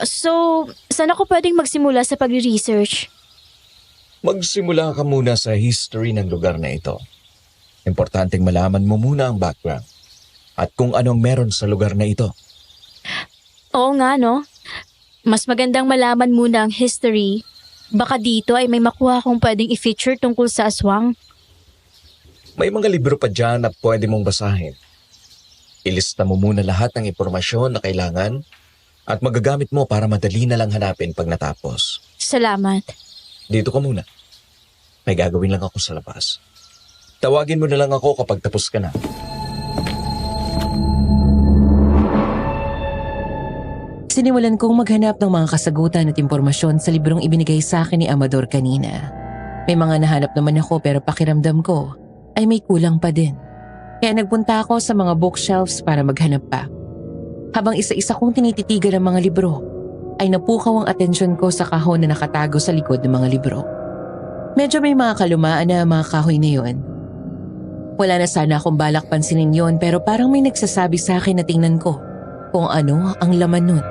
So, saan ako pwedeng magsimula sa pag-research? Magsimula ka muna sa history ng lugar na ito. Importanteng malaman mo muna ang background at kung anong meron sa lugar na ito. Oo nga, no? Mas magandang malaman muna ang history. Baka dito ay may makuha akong pwedeng i-feature tungkol sa aswang. May mga libro pa dyan na pwede mong basahin. Ilista mo muna lahat ng impormasyon na kailangan at magagamit mo para madali na lang hanapin pag natapos. Salamat. Dito ka muna. May gagawin lang ako sa labas. Tawagin mo na lang ako kapag tapos ka na. Sinimulan kong maghanap ng mga kasagutan at impormasyon sa librong ibinigay sa akin ni Amador kanina. May mga nahanap naman ako pero pakiramdam ko ay may kulang pa din. Kaya nagpunta ako sa mga bookshelves para maghanap pa. Habang isa-isa kong tinititigan ang mga libro, ay napukaw ang atensyon ko sa kahon na nakatago sa likod ng mga libro. Medyo may mga kalumaan na mga kahoy na yun. Wala na sana akong balak pansinin yon pero parang may nagsasabi sa akin na tingnan ko kung ano ang laman nun.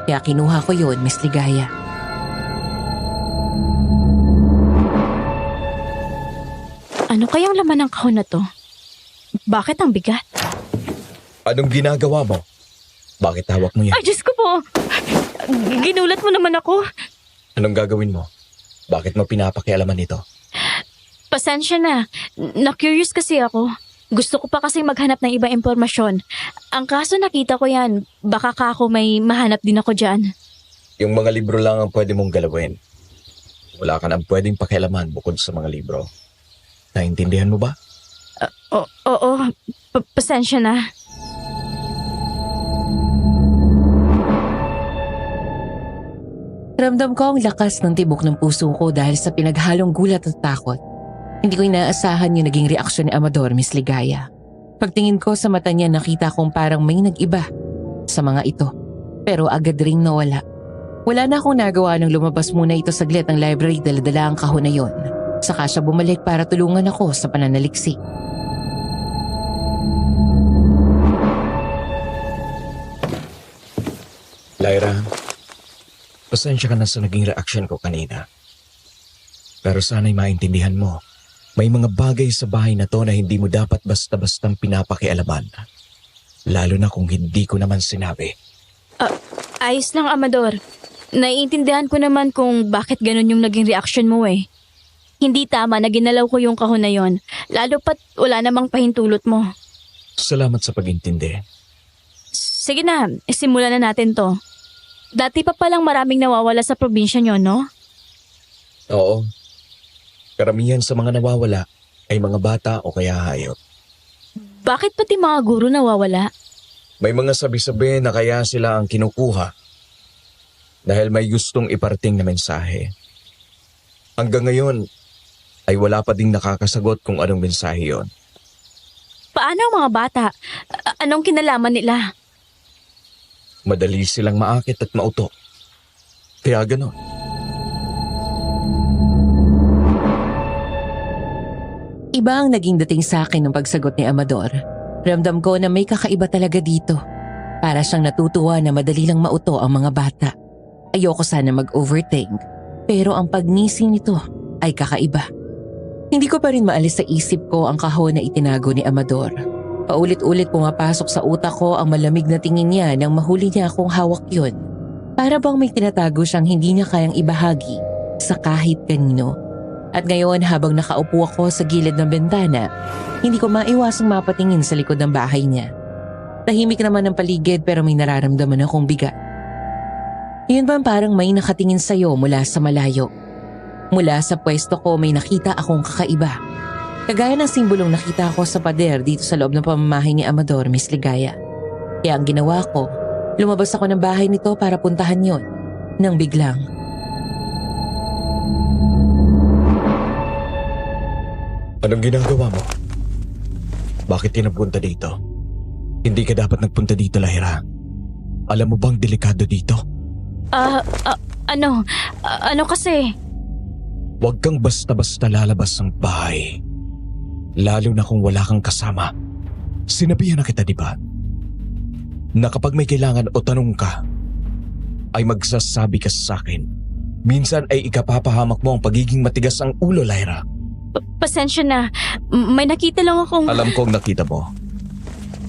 Kaya kinuha ko yun, Miss Ligaya. Ano kayang laman ng kahon na to? Bakit ang bigat? Anong ginagawa mo? Bakit hawak mo yan? Ay, Diyos ko po! Ginulat mo naman ako. Anong gagawin mo? Bakit mo pinapakialaman ito? Pasensya na. Na-curious kasi ako. Gusto ko pa kasing maghanap ng ibang impormasyon. Ang kaso nakita ko yan, baka ka ako may mahanap din ako dyan. Yung mga libro lang ang pwede mong galawin. Wala ka nang pwedeng pakialaman bukod sa mga libro. Naintindihan mo ba? Oo, pasensya na. Ramdam ko ang lakas ng tibok ng puso ko dahil sa pinaghalong gulat at takot. Hindi ko inaasahan yung naging reaksyon ni Amador, Miss Ligaya. Pagtingin ko sa mata niya nakita kong parang may nag-iba sa mga ito. Pero agad ring nawala. Wala na akong nagawa nang lumabas muna ito saglit ng library, dala-dala ang kahon na yon. Saka siya bumalik para tulungan ako sa pananaliksik. Lyra, pasensya ka na sa naging reaksyon ko kanina. Pero sana'y maintindihan mo, may mga bagay sa bahay na to na hindi mo dapat basta-bastang pinapakialaman. Lalo na kung hindi ko naman sinabi. Ayos lang, Amador. Naiintindihan ko naman kung bakit ganun yung naging reaction mo eh. Hindi tama na ginalaw ko yung kahon na yon, lalo pat wala namang pahintulot mo. Salamat sa pag-intindi. Sige na, simulan na natin to. Dati pa palang maraming nawawala sa probinsya nyo, no? Oo. Karamihan sa mga nawawala ay mga bata o kaya hayop. Bakit pati mga guro nawawala? May mga sabi-sabi na kaya sila ang kinukuha dahil may gustong iparating na mensahe. Hanggang ngayon ay wala pa ding nakakasagot kung anong mensahe yon. Paano ang mga bata? Anong kinalaman nila? Madali silang maakit at mauto. Kaya ganon. Iba ang naging dating sa akin ng pagsagot ni Amador. Ramdam ko na may kakaiba talaga dito. Para siyang natutuwa na madali lang mauto ang mga bata. Ayoko sana mag-overthink, pero ang pagnising nito ay kakaiba. Hindi ko pa rin maalis sa isip ko ang kahon na itinago ni Amador. Paulit-ulit pumapasok sa utak ko ang malamig na tingin niya nang mahuli niya akong hawak yun. Para bang may tinatago siyang hindi niya kayang ibahagi sa kahit kanino. At ngayon habang nakaupo ako sa gilid ng bintana, hindi ko maiwasang mapatingin sa likod ng bahay niya. Tahimik naman ang paligid pero may nararamdaman akong bigat. Yun ba parang may nakatingin sa'yo mula sa malayo? Mula sa pwesto ko may nakita akong kakaiba. Kagaya ng simbolong nakita ko sa pader dito sa loob ng pamamahay ni Amador, Miss Ligaya. Kaya ang ginawa ko, lumabas ako ng bahay nito para puntahan yon. Nang biglang. Anong ginagawa mo? Bakit ka nagpunta dito? Hindi ka dapat nagpunta dito, Lyra. Alam mo bang delikado dito? Ano kasi? Huwag kang basta-basta lalabas ng bahay. Lalo na kung wala kang kasama. Sinabihan na kita, di ba? Na kapag may kailangan o tanong ka, ay magsasabi ka sa akin. Minsan ay ikapapahamak mo ang pagiging matigas ang ulo, Lyra. Pasensya na. May nakita lang akong... Alam kong nakita mo.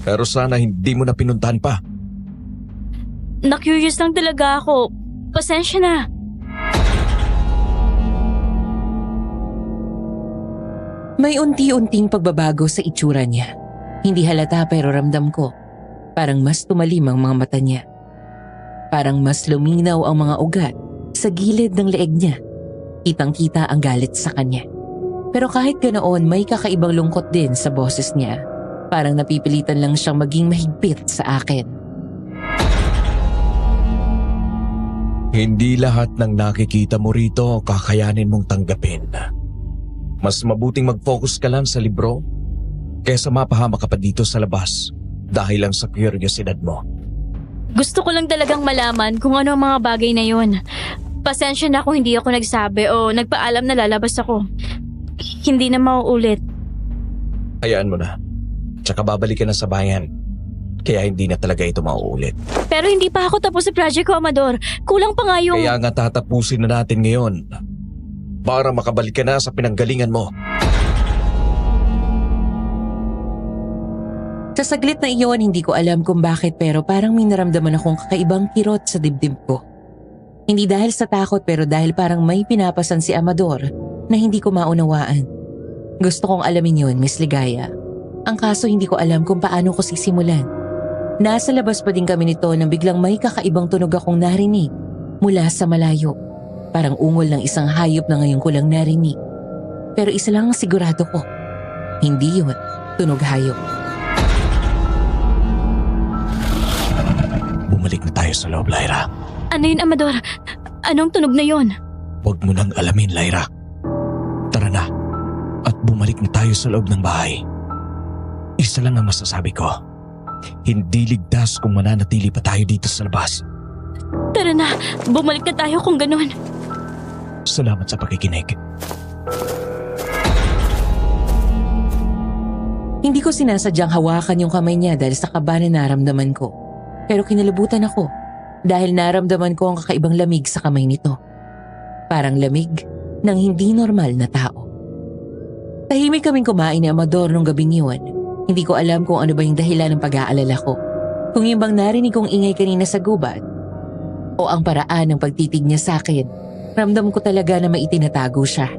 Pero sana hindi mo na pinuntahan pa. Na-curious lang talaga ako. Pasensya na. May unti-unting pagbabago sa itsura niya. Hindi halata pero ramdam ko. Parang mas tumalim ang mga mata niya. Parang mas luminaw ang mga ugat sa gilid ng leeg niya. Kitang-kita ang galit sa kanya. Pero kahit ganoon may kakaibang lungkot din sa boses niya. Parang napipilitan lang siyang maging mahigpit sa akin. Hindi lahat ng nakikita mo rito kakayanin mong tanggapin. Mas mabuting mag-focus ka lang sa libro kaysa mapahama ka pa dito sa labas dahil lang sa kuryosidad mo. Gusto ko lang talagang malaman kung ano ang mga bagay na yon. Pasensya na kung hindi ako nagsabi o nagpaalam na lalabas ako. Hindi na mauulit. Hayaan mo na. Tsaka babalik ka na sa bayan. Kaya hindi na talaga ito mauulit. Pero hindi pa ako tapos sa project ko, Amador. Kulang pa nga yung... Kaya nga tatapusin na natin ngayon. Para makabalik ka na sa pinanggalingan mo. Sa saglit na iyon, hindi ko alam kung bakit pero parang may naramdaman akong kakaibang kirot sa dibdib ko. Hindi dahil sa takot pero dahil parang may pinapasan si Amador na hindi ko maunawaan. Gusto kong alamin yun, Miss Ligaya. Ang kaso hindi ko alam kung paano ko sisimulan. Nasa labas pa din kami nito nang biglang may kakaibang tunog akong narinig mula sa malayo. Parang ungol ng isang hayop na ngayon ko lang narinig. Pero isa lang ang sigurado ko. Hindi yun, tunog hayop. Bumalik na tayo sa loob, Lyra. Ano yun, Amador? Anong tunog na yon? Huwag mo nang alamin, Lyra. Tara na. At bumalik na tayo sa loob ng bahay. Isa lang ang masasabi ko. Hindi ligtas kung mananatili pa tayo dito sa labas. Tara na, bumalik na tayo kung ganun. Salamat sa pakikinig. Hindi ko sinasadyang hawakan yung kamay niya dahil sa kaba na naramdaman ko. Pero kinalabutan ako dahil naramdaman ko ang kakaibang lamig sa kamay nito. Parang lamig ng hindi normal na tao. Tahimik kaming kumain ni Amador nung gabing yun. Hindi ko alam kung ano ba yung dahilan ng pag-aalala ko. Kung yung bang narinig kong ingay kanina sa gubat o ang paraan ng pagtitig niya sa akin. Ramdam ko talaga na may itinatago siya.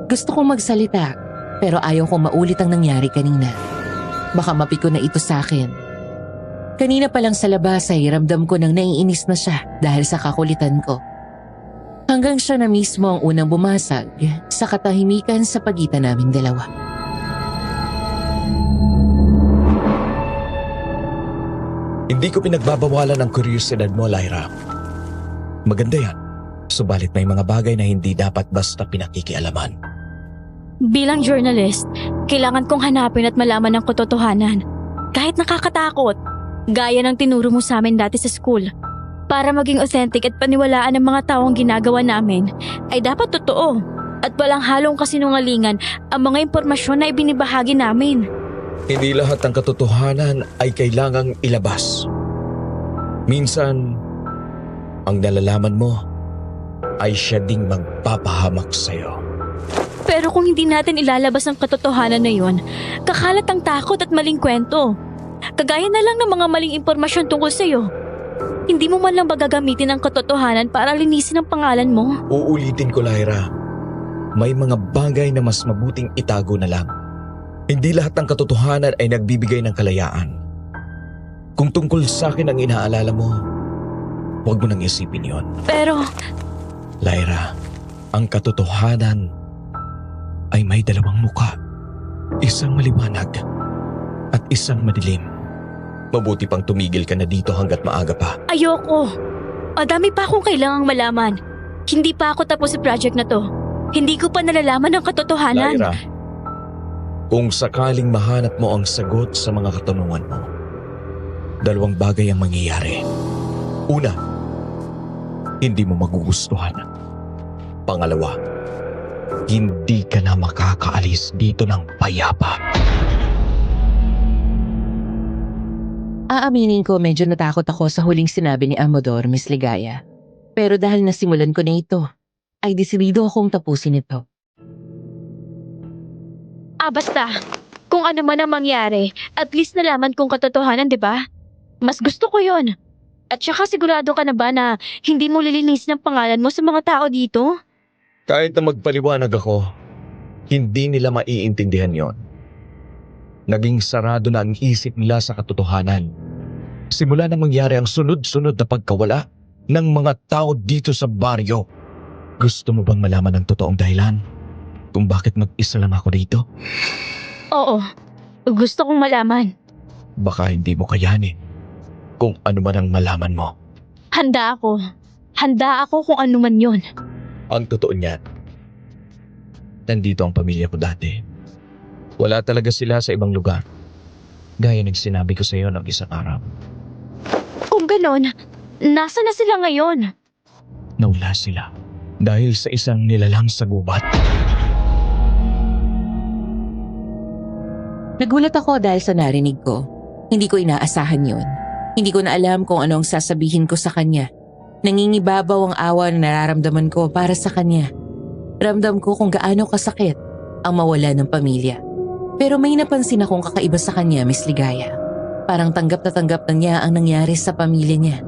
Gusto kong magsalita pero ayaw kong maulit ang nangyari kanina. Baka mapiko na ito sa akin. Kanina pa lang sa labas ay ramdam ko nang naiinis na siya dahil sa kakulitan ko. Hanggang siya na mismo ang unang bumasag sa katahimikan sa pagitan naming dalawa. Hindi ko pinagbabawalan ang kuryosidad mo, Lyra. Maganda yan. Subalit may mga bagay na hindi dapat basta pinakikialaman. Bilang journalist, kailangan kong hanapin at malaman ang katotohanan. Kahit nakakatakot, gaya ng tinuro mo sa amin dati sa school. Para maging authentic at paniwalaan ng mga taong ginagawa namin, ay dapat totoo at walang halong kasinungalingan ang mga impormasyon na ibinibahagi namin. Hindi lahat ng katotohanan ay kailangang ilabas. Minsan, ang nalalaman mo ay siya ding magpapahamak sa'yo. Pero kung hindi natin ilalabas ang katotohanan na yun, kakalat ang takot at maling kwento. Kagaya na lang ng mga maling impormasyon tungkol sa'yo. Hindi mo man lang ba gagamitin ang katotohanan para linisin ang pangalan mo? Uulitin ko, Lyra. May mga bagay na mas mabuting itago na lang. Hindi lahat ng katotohanan ay nagbibigay ng kalayaan. Kung tungkol sa akin ang inaalala mo, huwag mo nang isipin yon. Pero, Lyra, ang katotohanan ay may dalawang muka. Isang maliwanag at isang madilim. Mabuti pang tumigil ka na dito hanggat maaga pa. ayoko. Madami pa akong kailangang malaman. Hindi pa ako tapos sa project na to. Hindi ko pa nalalaman ang katotohanan. Lyra, kung sakaling mahanap mo ang sagot sa mga katanungan mo, dalawang bagay ang mangyayari. Una, hindi mo magugustuhan. Pangalawa, hindi ka na makakaalis dito ng payapa. Aaminin ko medyo natakot ako sa huling sinabi ni Amador, Miss Ligaya. Pero dahil nasimulan ko na ito, ay desidido akong tapusin ito. Basta. Kung ano man ang mangyari, at least nalaman kong katotohanan, di ba? Mas gusto ko yon. At saka sigurado ka na ba na hindi mo lilinisin ang pangalan mo sa mga tao dito? Kahit na magpaliwanag ako, hindi nila maiintindihan yon. Naging sarado na ang isip nila sa katotohanan. Simula nang mangyari ang sunod-sunod na pagkawala ng mga tao dito sa baryo. Gusto mo bang malaman ang totoong dahilan kung bakit mag-isa lang ako dito? Oo. Gusto kong malaman. Baka hindi mo kayanin kung ano man ang malaman mo. Handa ako. Handa ako kung ano man yon. Ang totoo niyan, nandito ang pamilya ko dati. Wala talaga sila sa ibang lugar. Gaya ng sinabi ko sa iyo ng isang araw. Kung ganon, nasa na sila ngayon? Nawala sila dahil sa isang nilalang sa gubat. Nagulat ako dahil sa narinig ko. Hindi ko inaasahan yun. Hindi ko na alam kung ano ang sasabihin ko sa kanya. Nangingibabaw ang awa na nararamdaman ko para sa kanya. Ramdam ko kung gaano kasakit ang mawala ng pamilya. Pero may napansin akong kakaiba sa kanya, Miss Ligaya. Parang tanggap na niya ang nangyari sa pamilya niya.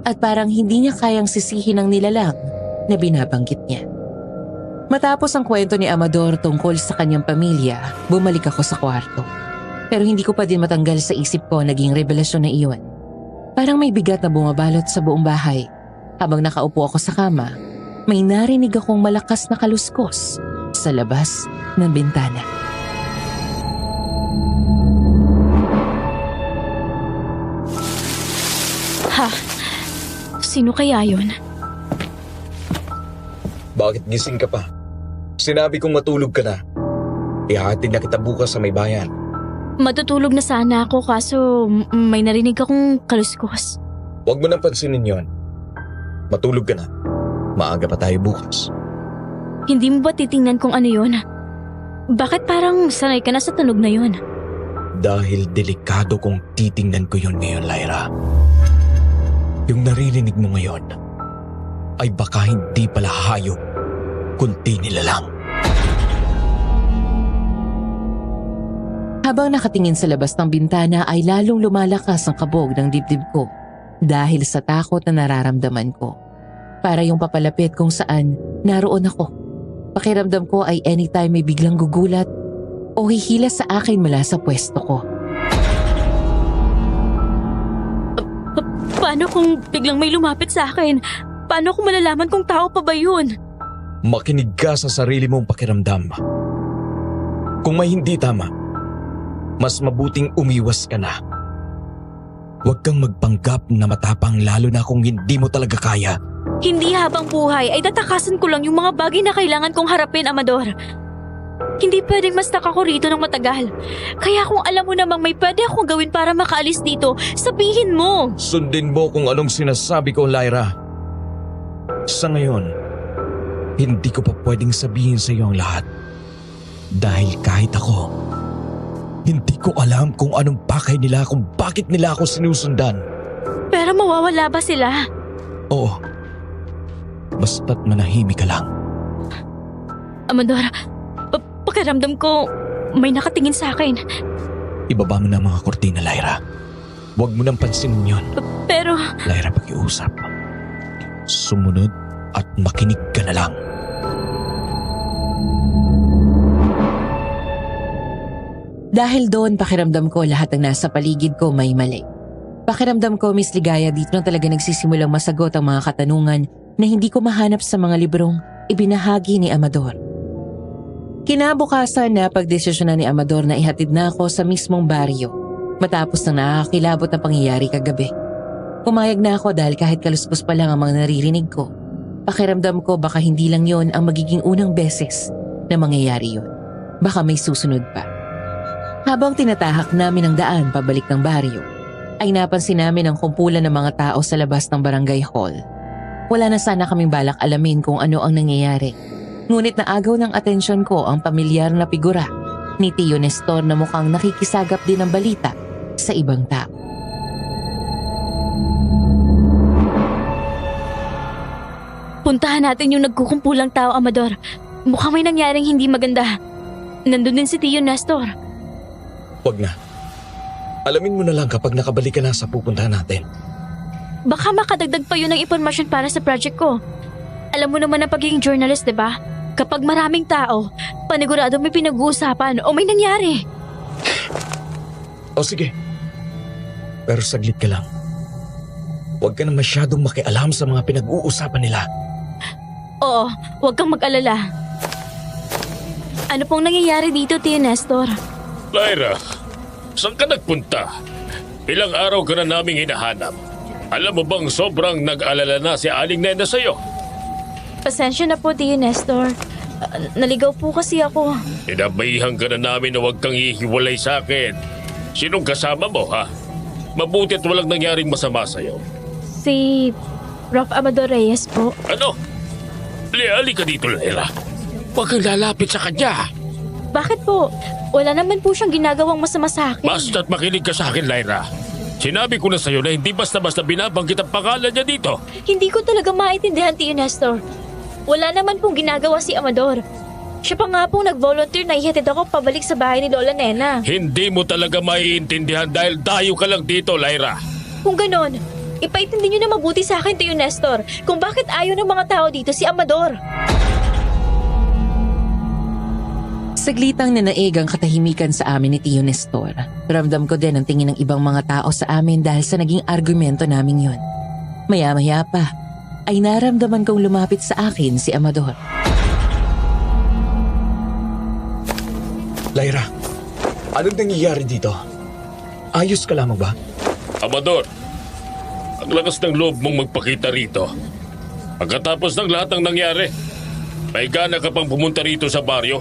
At parang hindi niya kayang sisihin ang nilalang na binabanggit niya. Matapos ang kwento ni Amador tungkol sa kanyang pamilya, bumalik ako sa kwarto. Pero hindi ko pa din matanggal sa isip ko naging revelasyon na iyon. Parang may bigat na bumabalot sa buong bahay. Habang nakaupo ako sa kama, may narinig akong malakas na kaluskos sa labas ng bintana. Ha? Sino kaya yun? Bakit gising ka pa? Sinabi kong matulog ka na. Ihahatid na kita bukas sa may bayan. Matutulog na sana ako kaso may narinig akong kaluskos. Huwag mo nang pansinin yon. Matulog ka na. Maaga pa tayo bukas. Hindi mo ba titingnan kung ano yun? Bakit parang sanay ka na sa tunog na yun? Dahil delikado kung titingnan ko yun ngayon, Lyra. Yung naririnig mo ngayon ay baka hindi pala hayop, kundi nilalang. Habang nakatingin sa labas ng bintana ay lalong lumalakas ang kabog ng dibdib ko dahil sa takot na nararamdaman ko. Para yung papalapit kung saan naroon ako. Pakiramdam ko ay anytime may biglang gugulat o hihila sa akin mula sa pwesto ko. Paano kung biglang may lumapit sa akin? Paano kung malalaman kung tao pa ba yun? Makinig ka sa sarili mong pakiramdam. Kung may hindi tama, mas mabuting umiwas ka na. Huwag kang magpanggap na matapang lalo na kung hindi mo talaga kaya. Hindi habang buhay ay tatakasan ko lang yung mga bagay na kailangan kong harapin, Amador. Hindi pwedeng mas ako rito ng matagal. Kaya kung alam mo namang may pwede akong gawin para makaalis dito, sabihin mo. Sundin mo kung anong sinasabi ko, Lyra. Sa ngayon, hindi ko pa pwedeng sabihin sa iyo ang lahat. Dahil kahit ako, hindi ko alam kung anong pakay nila kung bakit nila ako sinusundan. Pero mawawala ba sila? Oo. Basta't manahimik ka lang. Amador, pakiramdam ko may nakatingin sa akin. Ibaba mo na ang mga kortina, Lyra. Huwag mo nang pansinin yun. Pero Lyra, pakiusap. Sumunod at makinig ka na lang. Dahil doon pakiramdam ko lahat ng nasa paligid ko may mali. Pakiramdam ko, Miss Ligaya, dito na talaga nagsisimulang masagot ang mga katanungan na hindi ko mahanap sa mga librong ibinahagi ni Amador. Kinabukasan na pagdesisyonan ni Amador na ihatid na ako sa mismong baryo matapos ng nakakilabot na pangyayari kagabi. Pumayag na ako dahil kahit kaluskos pa lang ang mga naririnig ko, pakiramdam ko baka hindi lang yon ang magiging unang beses na mangyayari yon. Baka may susunod pa. Habang tinatahak namin ang daan pabalik ng baryo, ay napansin namin ang kumpulan ng mga tao sa labas ng barangay hall. Wala na sana kaming balak alamin kung ano ang nangyayari. Ngunit naagaw ng atensyon ko ang pamilyar na figura ni Tio Nestor na mukhang nakikisagap din ng balita sa ibang tao. puntahan natin yung nagkukumpulang tao, Amador. Mukhang may nangyaring hindi maganda. Nandun din si Tio Nestor. Huwag na. Alamin mo na lang kapag nakabalik ka na sa pupuntahan natin. Baka makadagdag pa yun ng impormasyon para sa project ko. Alam mo naman ang pagiging journalist, di ba? Kapag maraming tao, panigurado may pinag-uusapan o may nangyari. O sige. Pero saglit ka lang. Huwag ka na masyadong makialam sa mga pinag-uusapan nila. Oo, huwag kang mag-alala. Ano pong nangyayari dito, Tio Nestor? Lyra, saan ka nagpunta? Ilang araw ka na naming hinahanap. Alam mo bang sobrang nag-alala na si Aling Nena sa'yo? Pasensya na po, Tio Nestor. Naligaw po kasi ako. Inabayihan ka na namin na huwag kang hihiwalay sa akin. Sinong kasama mo, ha? Mabuti at walang nangyaring masama sa'yo. Si Prof. Amador Reyes po. Ano? Ali ka dito, Lyra. Huwag kang lalapit sa kanya. Bakit po? Wala naman po siyang ginagawang masama sa akin. Basta't makinig ka sa akin, Lyra. Sinabi ko na sa'yo na hindi basta-basta binabanggit ang pangalan niya dito. Hindi ko talaga maintindihan, Tio Nestor. Wala naman pong ginagawa si Amador. Siya pa nga pong nag-volunteer na ihatid ako pabalik sa bahay ni Lola Nena. Hindi mo talaga maiintindihan dahil dayo ka lang dito, Lyra. Kung ganon, ipaintindi niyo na mabuti sa akin, Tio Nestor, kung bakit ayaw ng mga tao dito si Amador. Saglitang nanaig ang katahimikan sa amin ni Tio Nestor. Ramdam ko din ang tingin ng ibang mga tao sa amin dahil sa naging argumento namin yun. Maya-maya pa, ay naramdaman kong lumapit sa akin si Amador. Lyra, anong nangyayari dito? Ayos ka lamang ba? Amador, ang lakas ng loob mong magpakita rito. Pagkatapos ng lahat ng nangyari, may gana ka pang pumunta rito sa baryo.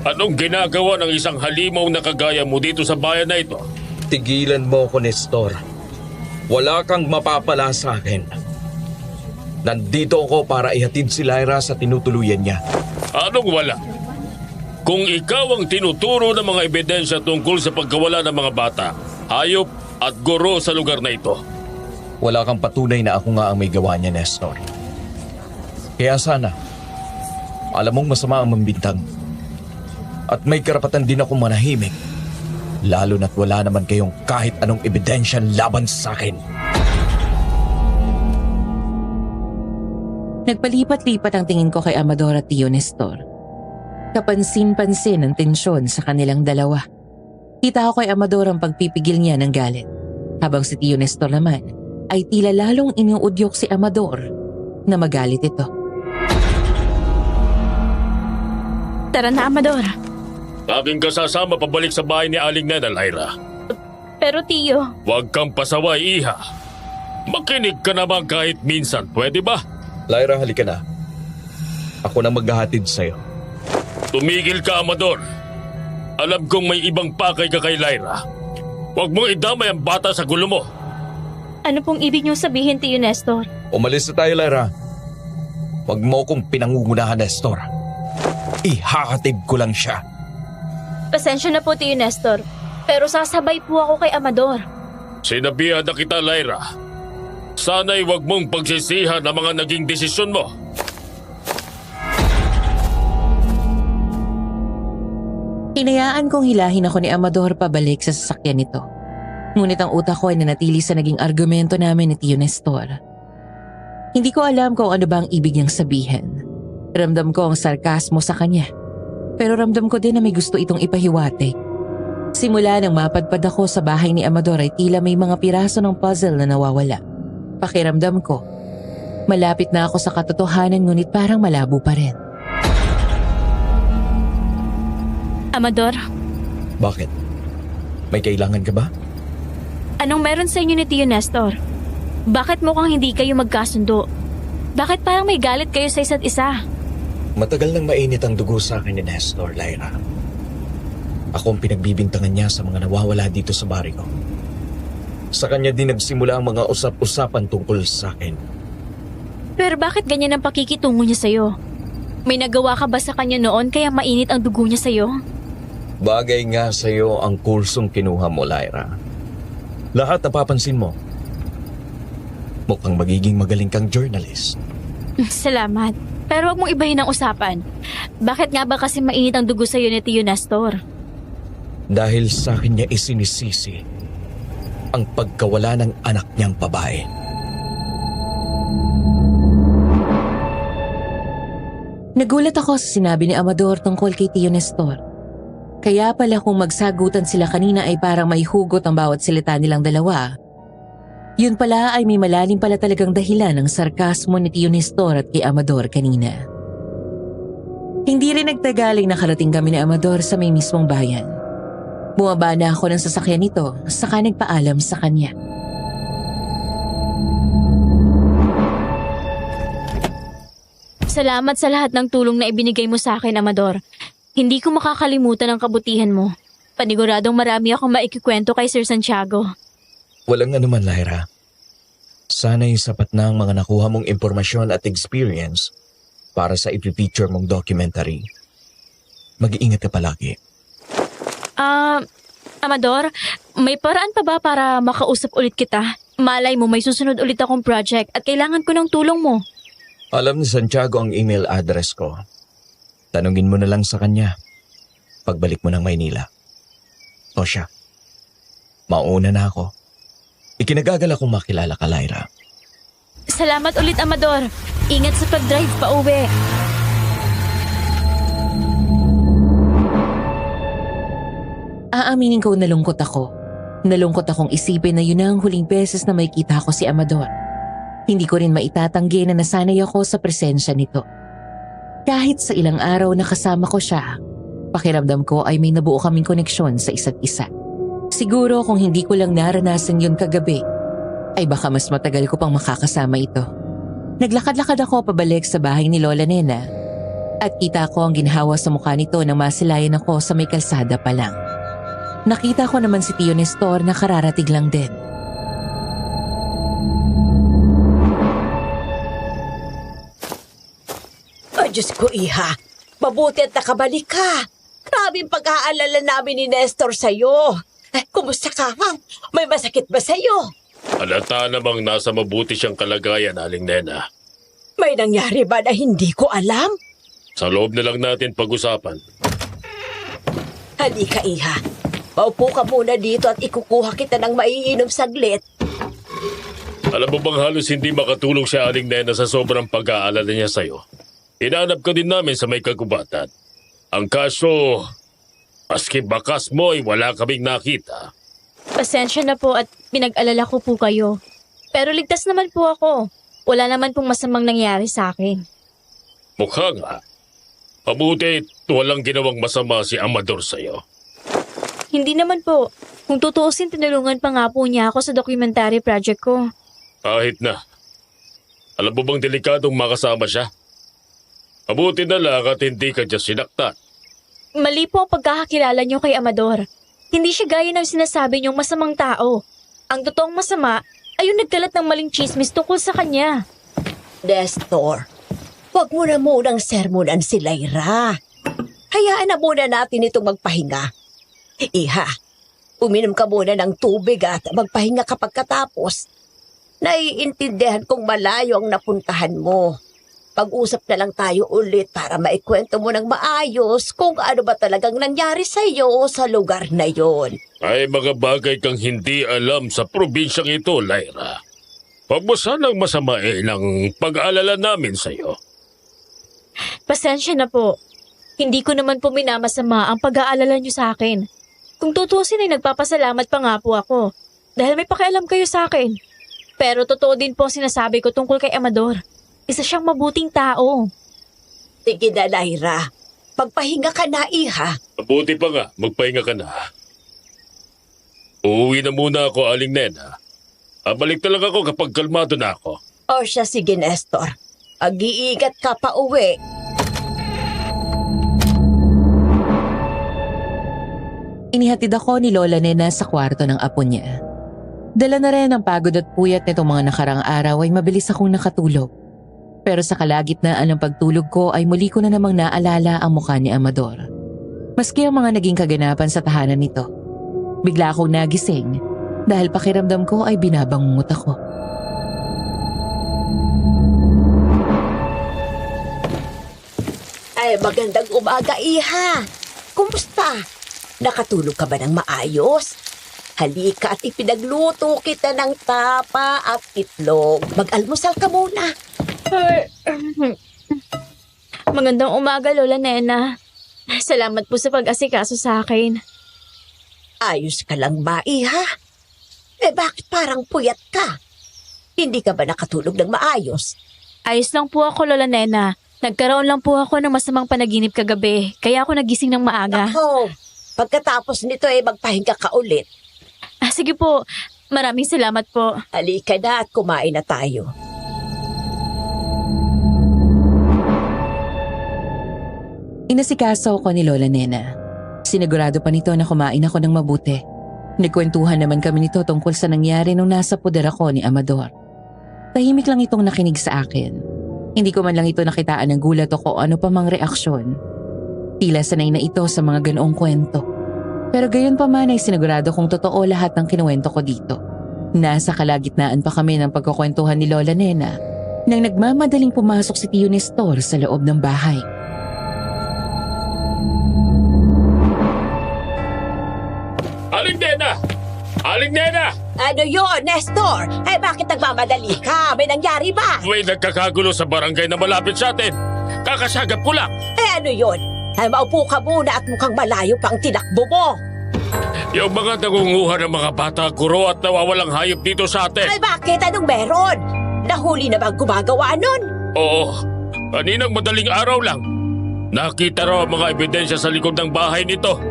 Anong ginagawa ng isang halimaw na kagaya mo dito sa bayan na ito? Tigilan mo ko, Nestor. Wala kang mapapala sa akin. Nandito ako para ihatid si Lyra sa tinutuluyan niya. Anong wala? Kung ikaw ang tinuturo ng mga ebidensya tungkol sa pagkawala ng mga bata, hayop at guro sa lugar na ito. Wala kang patunay na ako nga ang may gawa niya, Nestor. Kaya sana, alam mong masama ang mambintang. At may karapatan din akong manahimik. Lalo na't wala naman kayong kahit anong ebidensya laban sa akin. Nagpalipat-lipat ang tingin ko kay Amador at Tio Nestor. Kapansin-pansin ang tensyon sa kanilang dalawa. Kita ko kay Amador ang pagpipigil niya ng galit. Habang si Tio Nestor naman ay tila lalong iniuudyok si Amador na magalit ito. Tara na, Amador. Aking kasasama pabalik sa bahay ni Aling Nena, Lyra. Pero Tio, Huwag kang pasaway, Iha. Makinig ka naman kahit minsan, pwede ba? Lyra, halika na. Ako na maghahatid sa'yo. Tumigil ka, Amador. Alam kong may ibang pakay ka kay Lyra. Huwag mong idamay ang bata sa gulo mo. ano pong ibig niyong sabihin, Tio Nestor? Umalis na tayo, Lyra. Huwag mo akong pinangungunahan, Nestor. Ihahatid ko lang siya. Pasensya na po, Tio Nestor. Pero sasabay po ako kay Amador. Sinabihan na kita, Lyra. Sana'y huwag mong pagsisihan ang mga naging desisyon mo. Hinayaan kong hilahin ako ni Amador pabalik sa sasakyan nito. Ngunit ang utak ko ay nanatili sa naging argumento namin ni Tio Nestor. Hindi ko alam kung ano ba ang ibig niyang sabihin. Ramdam ko ang sarkasmo sa kanya. Pero ramdam ko din na may gusto itong ipahiwatig. Simula nang mapadpad ako sa bahay ni Amador ay tila may mga piraso ng puzzle na nawawala. Pakiramdam ko, malapit na ako sa katotohanan ngunit parang malabo pa rin. Amador, Bakit? May kailangan ka ba? anong meron sa inyo ni Tio Nestor? Bakit mukhang hindi kayo magkasundo? Bakit parang may galit kayo sa isa't isa? Matagal nang mainit ang dugo sa akin ni Nestor, Lyra. Ako ang pinagbibintangan niya sa mga nawawala dito sa baryo. Sa kanya din nagsimula ang mga usap-usapan tungkol sa akin. Pero bakit ganyan ang pakikitungo niya sa'yo? May nagawa ka ba sa kanya noon kaya mainit ang dugo niya sa'yo? Bagay nga sa'yo ang kursong kinuha mo, Lyra. Lahat napapansin mo. Mukhang magiging magaling kang journalist. Salamat. Pero wag mong ibahin ang usapan. Bakit nga ba kasi mainit ang dugo sa'yo ni Tio Nestor? Dahil sa akin niya isinisisi ang pagkawala ng anak niyang babae. Nagulat ako sa sinabi ni Amador tungkol kay Tio Nestor. Kaya pala kung magsagutan sila kanina ay parang may hugot ang bawat salita nilang dalawa. Yun pala ay may malalim pala talagang dahilan ng sarkasmo ni Tio Nestor at kay Amador kanina. Hindi rin nagtagaling nakarating kami ni Amador sa may mismong bayan. Bumaba na ako ng sasakyan nito saka nagpaalam sa kanya. Salamat sa lahat ng tulong na ibinigay mo sa akin, Amador. Hindi ko makakalimutan ang kabutihan mo. Paniguradong marami akong maikikwento kay Sir Santiago. Walang anuman, Lyra. Sana'y sapat na ang mga nakuha mong impormasyon at experience para sa ipipicture mong documentary. Mag-iingat ka palagi. Amador, may paraan pa ba para makausap ulit kita? Malay mo may susunod ulit akong project at kailangan ko ng tulong mo. Alam ni Santiago ang email address ko. Tanungin mo na lang sa kanya pagbalik mo ng Maynila. O siya, mauna na ako. Ikinagagal akong makilala ka, Lyra. Salamat ulit, Amador. Ingat sa pag-drive pa uwi. Aaminin ko nalungkot ako. Nalungkot akong isipin na yun na ang huling beses na makita ko si Amador. Hindi ko rin maitatanggi na nasanay ako sa presensya nito. Kahit sa ilang araw na kasama ko siya, pakiramdam ko ay may nabuo kaming koneksyon sa isa't isa. Siguro kung hindi ko lang naranasan yun kagabi, ay baka mas matagal ko pang makakasama ito. Naglakad-lakad ako pabalik sa bahay ni Lola Nena at kita ko ang ginhawa sa mukha nito nang masilayan ako sa may kalsada pa lang. Nakita ko naman si Tio Nestor na kararating lang din. Diyos ko, Iha. Mabuti at nakabalik ka. Grabing pag-aalala namin ni Nestor sa'yo. Kumusta ka, ha? May masakit ba sa'yo? Halata namang nasa mabuti siyang kalagayan, Aling Nena. May nangyari ba na hindi ko alam? Sa loob na lang natin pag-usapan. Halika, Iha. Maupo ka muna dito at ikukuha kita ng maiinom saglit. Alam mo bang halos hindi makatulong si Aling Nena sa sobrang pag-aalala niya sa'yo? Hinanap ka din namin sa may kagubatan. Ang kaso, maski bakas mo ay wala kaming nakita. Pasensya na po at pinag-alala ko po kayo. Pero ligtas naman po ako. Wala naman pong masamang nangyari sa akin. Mukha nga. Mabuti walang ginawang masama si Amador sa'yo. Hindi naman po. Kung tutuusin, tinulungan pa nga po niya ako sa documentary project ko. Kahit na. Alam mo bang delikadong makasama siya? Mabuti na lang at hindi ka dyan sinaktan. Mali po ang pagkakakilala niyo kay Amador. Hindi siya gaya ng sinasabi niyong masamang tao. Ang totoong masama ay yung nagkalat ng maling chismis tungkol sa kanya. Nestor, huwag mo na munang sermonan si Lyra. Hayaan na muna natin itong magpahinga. Iha, uminom ka muna ng tubig at magpahinga kapag katapos. Naiintindihan kong malayo ang napuntahan mo. Pag-usap na lang tayo ulit para maikwento mo ng maayos kung ano ba talagang nangyari sa iyo sa lugar na yon. Ay mga bagay kang hindi alam sa probinsyang ito, Lyra. Huwag mo sanang masamain ang pag-aalala namin sa iyo. Pasensya na po. Hindi ko naman po minamasama ang pag-aalala niyo sa akin. Kung tutusin ay nagpapasalamat pa nga po ako dahil may pakialam kayo sa akin. Pero totoo din po sinasabi ko tungkol kay Amador. Isa siyang mabuting tao. Sige na, Lyra. Pagpahinga ka na, Iha. Mabuti pa nga, magpahinga ka na. Uuwi na muna ako, Aling Nena. Balik talaga ako kapag kalmado na ako. O siya, sige, Nestor. Mag-iingat ka pa uwi. Inihatid ako ni Lola Nena sa kwarto ng apo niya. Dala na rin ang pagod at puyat nitong mga nakarang araw ay mabilis akong nakatulog. Pero sa kalagitnaan ng pagtulog ko ay muli ko na namang naalala ang mukha ni Amador. Maski ang mga naging kaganapan sa tahanan nito. Bigla akong nagising dahil pakiramdam ko ay binabangungot ako. Ay, magandang umaga, Iha. Kumusta? Nakatulog ka ba ng maayos? Halika at ipinagluto kita ng tapa at itlog. Mag-almusal ka muna. Magandang umaga, Lola Nena. Salamat po sa pag-asikaso sa akin. Ayos ka lang ba, Iha? Bakit parang puyat ka? Hindi ka ba nakatulog ng maayos? Ayos lang po ako, Lola Nena. Nagkaroon lang po ako ng masamang panaginip kagabi, kaya ako nagising ng maaga. Ako, pagkatapos nito magpahinga ka ulit. Sige po, maraming salamat po. Halika na at kumain na tayo. Inasikaso ko ni Lola Nena. Sinigurado pa nito na kumain ako ng mabuti. Nagkwentuhan naman kami nito tungkol sa nangyari nung nasa puder ako ni Amador. Tahimik lang itong nakinig sa akin. Hindi ko man lang ito nakitaan ng gulat o kung ano pa mang reaksyon. Tila sanay na ito sa mga ganoong kwento. Pero gayon pa man ay sinigurado kong totoo lahat ng kinuwento ko dito. Nasa kalagitnaan pa kami ng pagkukwentuhan ni Lola Nena nang nagmamadaling pumasok si Tio Nestor sa loob ng bahay. Aling Nena! Aling Nena! Ano yun, Nestor? Bakit nagmamadali ka? May nangyari ba? May nagkakagulo sa barangay na malapit sa atin. Kakasagap ko lang. Ano yun? Maupo ka muna at mukhang malayo pang tinakbo mo. Yung mga nangunguha ng mga bata guro at nawawalang hayop dito sa atin. Bakit? Anong meron? Nahuli na bang gumagawa nun? Oo, kaninang madaling araw lang. Nakita raw ang mga ebidensya sa likod ng bahay nito.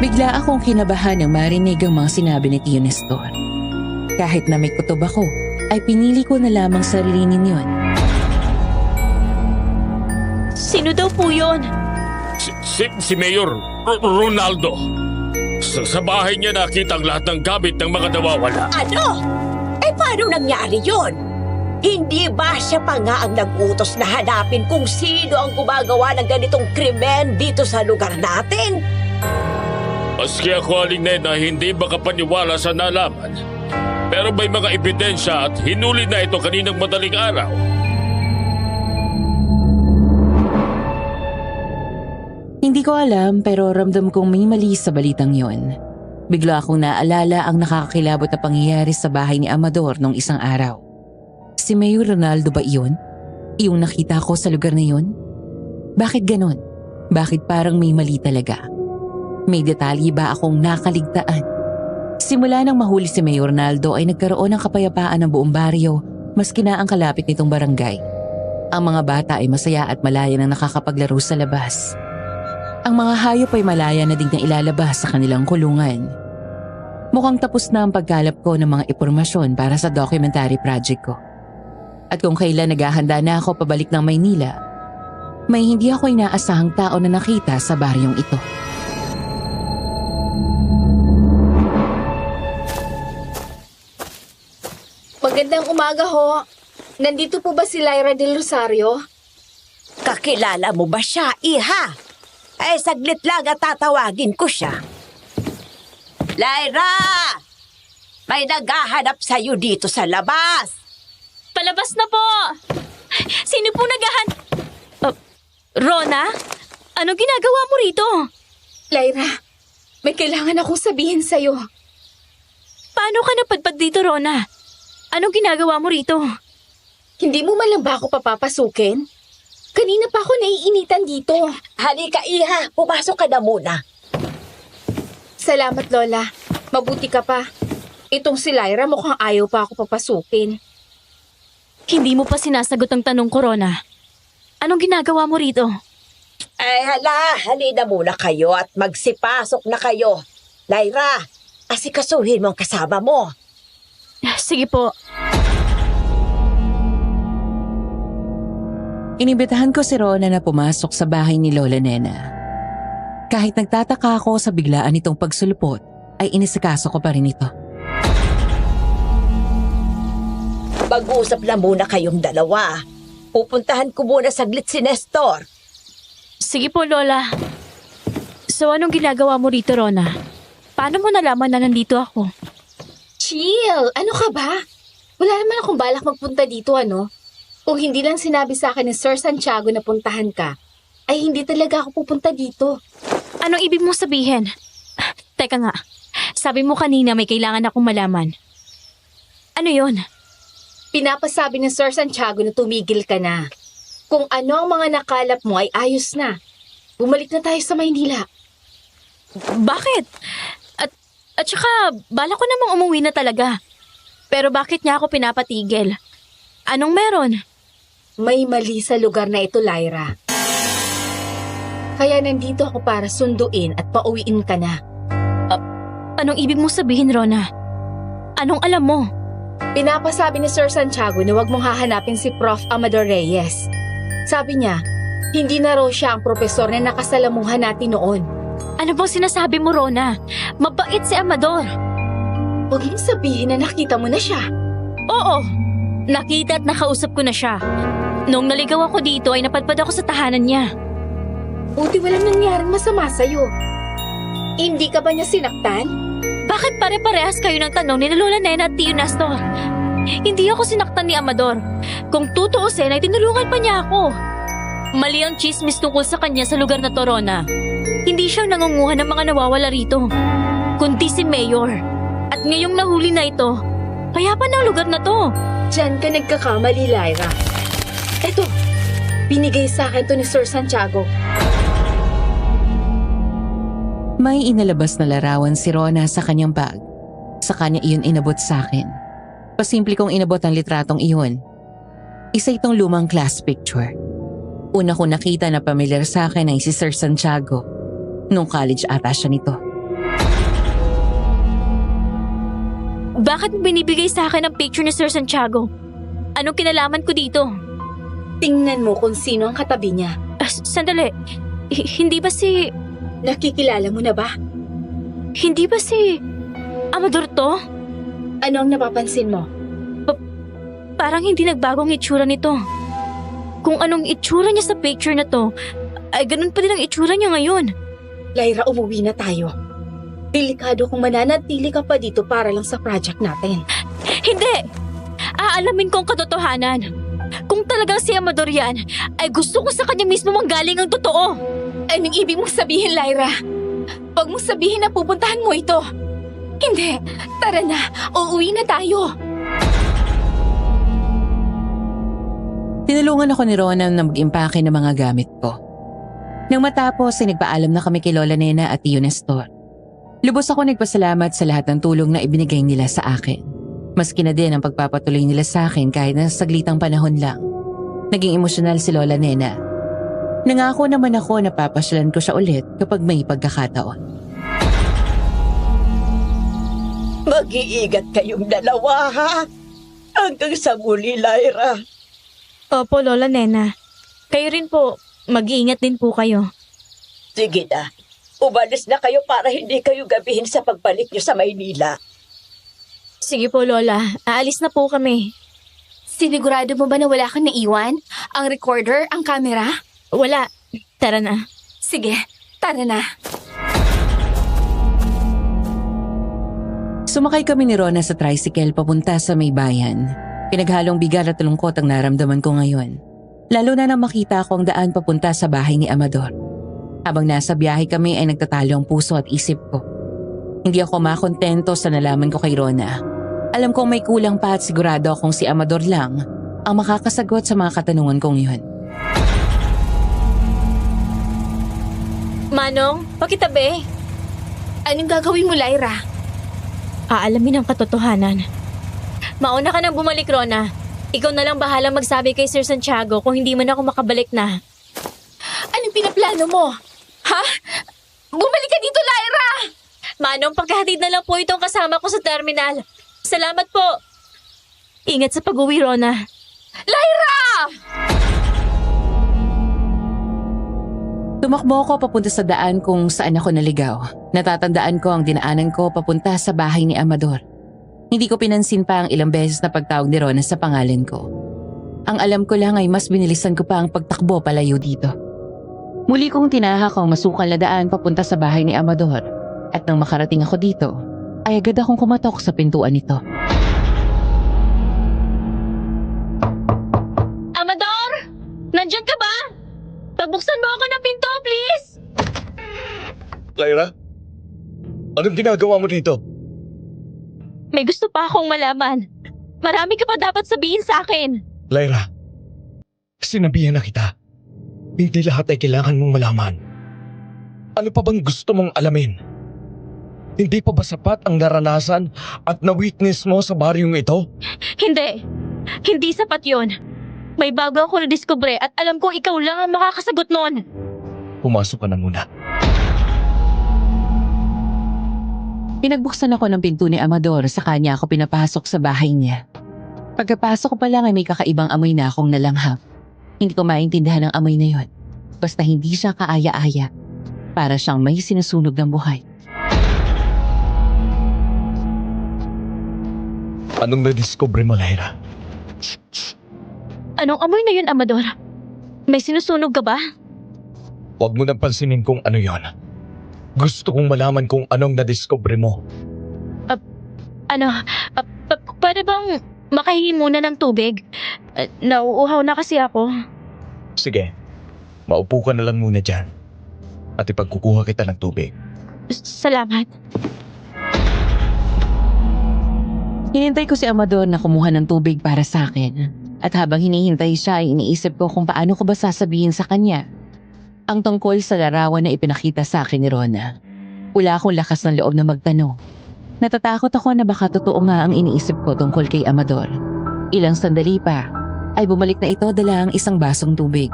Bigla akong kinabahan nang marinig ang mga sinabi ni Tio Nestor. Kahit na may kutob ako, ay pinili ko na lamang sarilinin yun. Sino daw po yun? Si Mayor Ronaldo. Sa bahay niya nakita ang lahat ng gamit ng mga nawawala. Ano? Paano nangyari yun? Hindi ba siya pa nga ang nag-utos na hanapin kung sino ang gumagawa ng ganitong krimen dito sa lugar natin? Maski ako, Aling Nena, hindi makapaniwala sa nalaman. Pero may mga ebidensya at hinuli na ito kaninang madaling araw. Hindi ko alam pero ramdam kong may mali sa balitang yon. Bigla akong naalala ang nakakakilabot na pangyayari sa bahay ni Amador nung isang araw. Si Mayor Ronaldo ba iyon? Iyong nakita ko sa lugar na yun? Bakit ganon? Bakit parang may mali talaga? May detalye ba akong nakaligtaan? Simula nang mahuli si Mayor Ronaldo ay nagkaroon ng kapayapaan ng buong baryo maski na ang kalapit nitong barangay. Ang mga bata ay masaya at malaya nang nakakapaglaro sa labas. Ang mga hayop ay malaya na din na ilalabas sa kanilang kulungan. Mukhang tapos na ang pagkalap ko ng mga impormasyon para sa documentary project ko. At kung kailan naghahanda na ako pabalik ng Maynila, may hindi ako inaasahang tao na nakita sa baryong ito. Magandang umaga ho. Nandito po ba si Lyra Del Rosario? Kakilala mo ba siya, Iha? Ay, saglit lang at tatawagin ko siya. Lyra! May naghahanap sa'yo dito sa labas. Palabas na po! Sino po Rona? Ano ginagawa mo rito? Lyra, may kailangan akong sabihin sa'yo. Paano ka napadpad dito, Rona? Anong ginagawa mo rito? Hindi mo man lang ba ako papapasukin? Kanina pa ako naiinitan dito. Halika, Iha. Pumasok ka na muna. Salamat, Lola. Mabuti ka pa. Itong si Lyra mukhang ayaw pa ako papasukin. Hindi mo pa sinasagot ang tanong ko, Rona. Anong ginagawa mo rito? Ay, halina muna kayo at magsipasok na kayo. Lyra, asikasuhin mo ang kasama mo. Sige po. Inibitahan ko si Rona na pumasok sa bahay ni Lola Nena. Kahit nagtataka ako sa biglaan nitong pagsulpot, ay inisikaso ko pa rin ito. Mag-uusap na muna kayong dalawa. Pupuntahan ko muna saglit si Nestor. Sige po, Lola. So anong ginagawa mo rito, Rona? Paano mo nalaman na nandito ako? Chill! Ano ka ba? Wala naman akong balak magpunta dito, ano? Kung hindi lang sinabi sa akin ni Sir Santiago na puntahan ka, ay hindi talaga ako pupunta dito. Anong ibig mong sabihin? Teka nga, sabi mo kanina may kailangan akong malaman. Ano yon? Pinapasabi ni Sir Santiago na tumigil ka na. Kung ano ang mga nakalap mo ay ayos na. Bumalik na tayo sa Maynila. Bakit? At saka, bala ko namang umuwi na talaga. Pero bakit niya ako pinapatigil? Anong meron? May mali sa lugar na ito, Lyra. Kaya nandito ako para sunduin at pauwiin ka na. Anong ibig mong sabihin, Rona? Anong alam mo? Pinapasabi ni Sir Santiago na huwag mong hahanapin si Prof. Amador Reyes. Sabi niya, hindi na raw siya ang propesor na nakasalamuhan natin noon. Ano bang sinasabi mo, Rona? Mabait si Amador. Huwag mong sabihin na nakita mo na siya. Oo, nakita at nakausap ko na siya. Nung naligaw ako dito ay napadpad ako sa tahanan niya. Buti walang nangyaring masama sa'yo. Hindi ka ba niya sinaktan? Bakit pare-parehas kayo ng tanong ni Lola Nena at Tio Nestor? Hindi ako sinaktan ni Amador. Kung tutuusin ay tinulungan pa niya ako. Mali ang chismis tungkol sa kanya sa lugar na to, Rona. Hindi siya nangunguha ng mga nawawala rito, kundi si Mayor. At ngayong nahuli na ito, kaya pa ng lugar na to. Diyan ka nagkakamali, Lyra. Eto, binigay sa akin to ni Sir Santiago. May inalabas na larawan si Rona sa kanyang bag. Sa kanya iyon inabot sa akin. Pasimple kong inabot ang litratong iyon. Isa itong lumang class picture. Una ko nakita na pamilyar sa akin ay si Sir Santiago. Nung college ata siya nito. Bakit mo binibigay sa akin ang picture ni Sir Santiago? Anong kinalaman ko dito? Tingnan mo kung sino ang katabi niya. Sandali, hindi ba si... Nakikilala mo na ba? Hindi ba si... Amador to? Ano ang napapansin mo? parang hindi nagbagong itsura nito. Kung anong itsura niya sa picture na to, ay ganun pa din ang itsura niya ngayon. Lyra, umuwi na tayo. Delikado kung mananatili ka pa dito para lang sa project natin. Hindi! Aalamin ko ang katotohanan. Kung talagang si Amador yan, ay gusto ko sa kanya mismo manggaling ang totoo. Anong ibig mong sabihin, Lyra? Huwag mong sabihin na pupuntahan mo ito. Hindi. Tara na. Uuwi na tayo. Tinulungan ako ni Ronan na mag-impake ng mga gamit ko. Nang matapos ay nagpaalam na kami kay Lola Nena at Tio Nestor. Lubos ako nagpasalamat sa lahat ng tulong na ibinigay nila sa akin. Maski na din ang pagpapatuloy nila sa akin kahit na saglitang panahon lang. Naging emosyonal si Lola Nena. Nangako naman ako na papasyalan ko siya ulit kapag may pagkakataon. Mag-iingat kayong dalawa, ha? Hanggang sa muli, Lyra. Opo, Lola Nena. Kayo rin po, mag-iingat din po kayo. Sige na. Umalis na kayo para hindi kayo gabihin sa pagbalik niyo sa Maynila. Sige po, Lola. Aalis na po kami. Sinigurado mo ba na wala kang naiwan? Ang recorder, ang camera? Wala. Tara na. Sige, tara na. Sumakay kami ni Rona sa tricycle papunta sa may bayan. Pinaghalong bigat at lungkot ang naramdaman ko ngayon. Lalo na nang makita ko ang daan papunta sa bahay ni Amador. Habang nasa biyahe kami ay nagtatalo ang puso at isip ko. Hindi ako makontento sa nalaman ko kay Rona. Alam kong may kulang pa at sigurado akong si Amador lang ang makakasagot sa mga katanungan kong yun. Manong, pakitabi. Anong gagawin mo, Lyra? Aalamin ang katotohanan. Mauna ka nang bumalik, Rona. Ikaw na lang bahala magsabi kay Sir Santiago kung hindi man ako makabalik na. Anong pinaplano mo? Ha? Bumalik ka dito, Lyra! Manong, pagkahatid na lang po itong kasama ko sa terminal. Salamat po. Ingat sa pag-uwi, Rona. Lyra! Tumakbo ako papunta sa daan kung saan ako naligaw. Natatandaan ko ang dinaanan ko papunta sa bahay ni Amador. Hindi ko pinansin pa ang ilang beses na pagtawag ni Rona sa pangalan ko. Ang alam ko lang ay mas binilisan ko pa ang pagtakbo palayo dito. Muli kong tinahak ang masukal na daan papunta sa bahay ni Amador. At nang makarating ako dito, ay agad akong kumatok sa pintuan nito. Amador! Nandyan ka ba? Pagbuksan mo ako ng pinto, please! Lyra? Anong ginagawa mo dito? May gusto pa akong malaman. Marami ka pa dapat sabihin sa akin. Lyra, sinabihan na kita. Hindi lahat ay kailangan mong malaman. Ano pa bang gusto mong alamin? Hindi pa ba sapat ang naranasan at na-witness mo sa baryong ito? Hindi. Hindi sapat yon. May bago ako na-discover at alam kong ikaw lang ang makakasagot nun. Pumasok ka na muna. Pinagbuksan ako ng pinto ni Amador sa kanya ako pinapasok sa bahay niya. Pagkapasok ko pa lang ay may kakaibang amoy na akong nalanghap. Hindi ko maintindihan ang amoy na yon. Basta hindi siya kaaya-aya. Para siyang may sinusunog ng buhay. Anong na-discover mo, Lyra? Anong amoy na yun, Amador? May sinusunog ka ba? Huwag mo nang pansinin kung ano yon. Gusto kong malaman kung anong na-discover mo. Pwede bang makahingi muna ng tubig? Nauuhaw na kasi ako. Sige, maupo ka na lang muna dyan. At ipagkukuha kita ng tubig. Salamat. Hinintay ko si Amador na kumuha ng tubig para sa akin. At habang hinihintay siya ay iniisip ko kung paano ko ba sasabihin sa kanya ang tungkol sa larawan na ipinakita sa akin ni Rona. Wala akong lakas ng loob na magtanong. Natatakot ako na baka totoo nga ang iniisip ko tungkol kay Amador. Ilang sandali pa ay bumalik na ito dala ang isang basong tubig.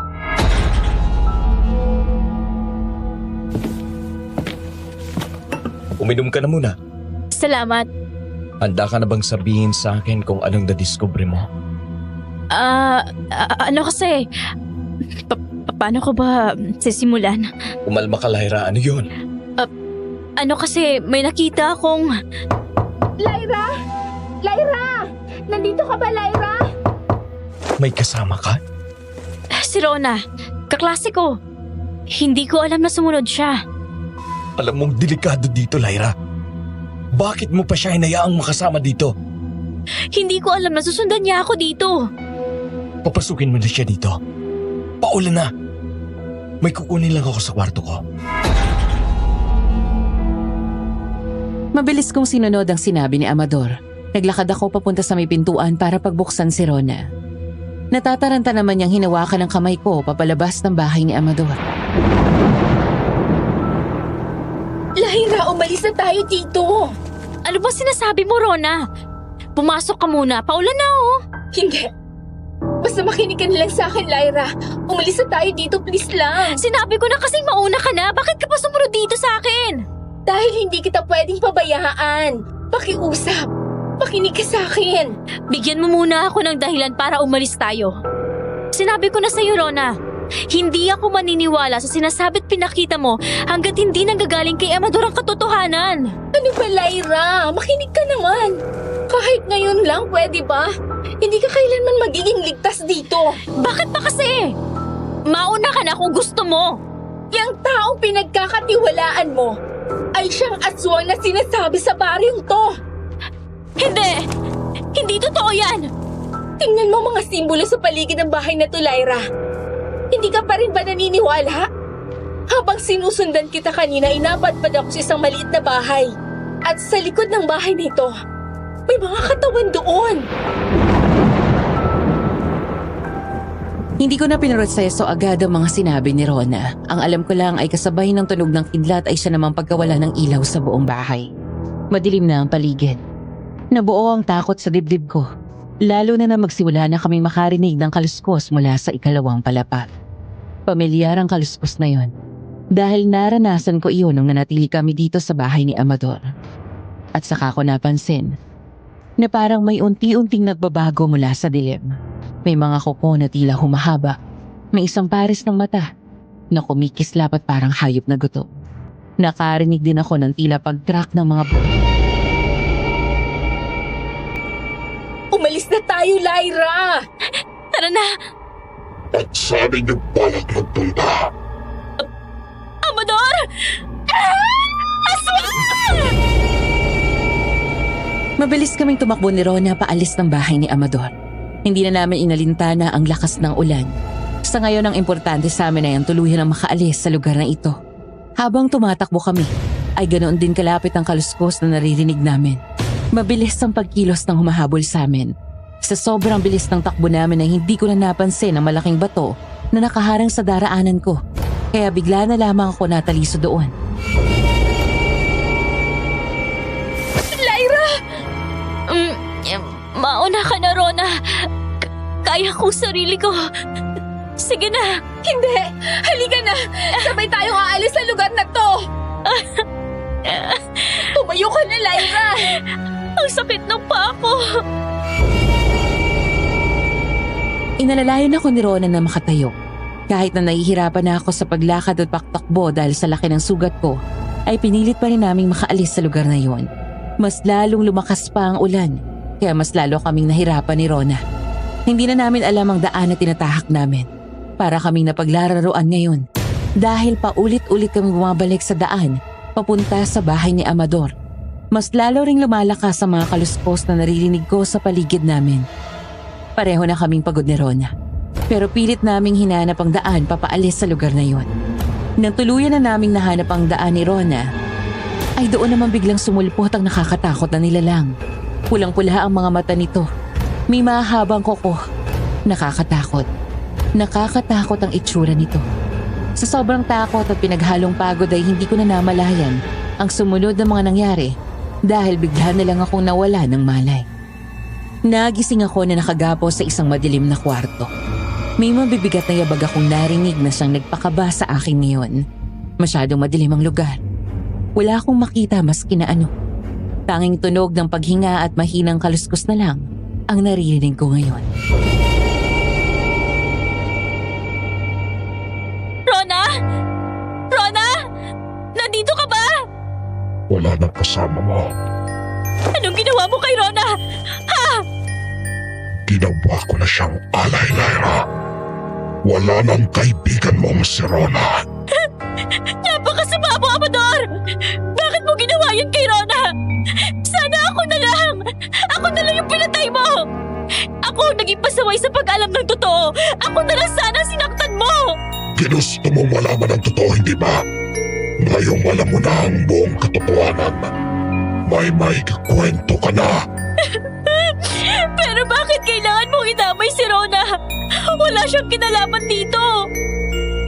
Uminom ka na muna. Salamat. Handa ka na bang sabihin sa akin kung anong na-discover mo? Ano kasi? Paano ko ba sisimulan? Umalma ka, Lyra. Ano yun? Ano kasi, may nakita akong... Lyra! Lyra! Nandito ka ba, Lyra? May kasama ka? Si Rona, kaklase ko. Hindi ko alam na sumunod siya. Alam mong delikado dito, Lyra. Bakit mo pa siya hinayaang makasama dito? Hindi ko alam na susundan niya ako dito. Papasukin mo na siya dito. Paulan na. May kukunin lang ako sa kwarto ko. Mabilis kong sinunod ang sinabi ni Amador. Naglakad ako papunta sa may pintuan para pagbuksan si Rona. Natataranta naman niyang hinawakan ng kamay ko papalabas ng bahay ni Amador. Lyra, umalis na tayo dito. Ano ba sinasabi mo, Rona? Pumasok ka muna. Paulan na, oh. Hindi. Basta makinig ka na lang sa akin, Lyra. Umalis na tayo dito, please lang. Sinabi ko na kasing mauna ka na. Bakit ka pa sumunod dito sa akin? Dahil hindi kita pwedeng pabayaan. Pakiusap. Makinig ka sa akin. Bigyan mo muna ako ng dahilan para umalis tayo. Sinabi ko na sa'yo, Rona. Hindi ako maniniwala sa sinasabi't pinakita mo hanggat hindi nanggagaling kay Amador ang katotohanan. Ano ba, Lyra? Makinig ka naman. Kahit ngayon lang, pwede ba? Hindi ka kailanman magiging ligtas dito. Bakit ba kasi? Mauna ka na kung gusto mo. Yang taong pinagkakatiwalaan mo ay siyang aswang na sinasabi sa baryong to. Hindi! Hindi totoo yan! Tingnan mo mga simbolo sa paligid ng bahay na to, Lyra. Hindi ka pa rin ba naniniwala? Habang sinusundan kita kanina, inapadpad ako sa isang maliit na bahay. At sa likod ng bahay nito, may mga katawan doon. Hindi ko na pinroseso agad ang mga sinabi ni Rona. Ang alam ko lang ay kasabay ng tunog ng kidlat ay siya namang pagkawala ng ilaw sa buong bahay. Madilim na ang paligid. Nabuo ang takot sa dibdib ko. Lalo na magsimula na kaming makarinig ng kaluskos mula sa ikalawang palapag. Pamilyar ang kaluskos na yon. Dahil naranasan ko iyon nung nanatili kami dito sa bahay ni Amador. At saka ko napansin na parang may unti-unting nagbabago mula sa dilim. May mga kuko na tila humahaba. May isang pares ng mata na kumikislap at parang hayop na gutom. Nakarinig din ako ng tila pag-crack ng mga buhay. Umalis na tayo, Lyra! Tara na! At sabi niyo balak magpunta. Amador! Aswang! Mabilis kaming tumakbo ni Rona paalis ng bahay ni Amador. Hindi na namin inalintana ang lakas ng ulan. Sa ngayon ang importante sa amin ay ang tuluyan ng makaalis sa lugar na ito. Habang tumatakbo kami, ay ganoon din kalapit ang kaluskos na naririnig namin. Mabilis ang pagkilos ng humahabol sa amin. Sa sobrang bilis ng takbo namin ay hindi ko na napansin ang malaking bato na nakaharang sa daraanan ko. Kaya bigla na lamang ako nataliso doon. Lyra! Mauna ka na, Rona. Kaya ko sarili ko. Sige na. Hindi! Halika na! Sabay tayong aalis sa lugar na to! Tumayo ka na, Lyra! Ang sakit ng paa ko. Inalalayan ako ni Rona na makatayo. Kahit na nahihirapan na ako sa paglakad at paktakbo dahil sa laki ng sugat ko, ay pinilit pa rin naming makaalis sa lugar na yon. Mas lalong lumakas pa ang ulan, kaya mas lalo kaming nahirapan ni Rona. Hindi na namin alam ang daan na tinatahak namin. Para kaming napaglararoan ngayon. Dahil paulit-ulit kaming bumabalik sa daan, papunta sa bahay ni Amador. Mas lalo ring lumalakas ang mga kaluskos na naririnig ko sa paligid namin. Pareho na kaming pagod ni Rona. Pero pilit naming hinanap ang daan papaalis sa lugar na yon. Nang tuluyan na naming nahanap ang daan ni Rona, ay doon naman biglang sumulpot ang nakakatakot na nilalang. Pulang-pula ang mga mata nito. May mahabang kuko. Nakakatakot. Nakakatakot ang itsura nito. Sa sobrang takot at pinaghalong pagod ay hindi ko na namalayan ang sumunod na mga nangyari dahil bigla na lang akong nawala ng malay. Nagising ako na nakagapo sa isang madilim na kwarto. May mabibigat na yabag akong narinig na siyang nagpakaba sa akin ngayon. Masyadong madilim ang lugar. Wala akong makita maski na ano. Tanging tunog ng paghinga at mahinang kaluskos na lang ang naririnig ko ngayon. Rona! Rona! Nandito ka ba? Wala nang kasama mo. Anong ginawa mo kay Rona? Ha? Ginawa ko na siyang alay, Lyra. Wala nang kaibigan mong si Rona. Napakasama mo, Amador! Bakit mo ginawa yun kay Rona? Sana ako na lang! Ako na lang yung pinatay mo! Ako ang naging pasaway sa pag-alam ng totoo! Ako na lang sana sinaktan mo! Ginusto mong malaman ang totoo, hindi ba? Ngayong alam mo na ang buong katotohanan. May kikwento ka na. Pero bakit kailangan mong idamay si Rona? Wala siyang kinalaman dito!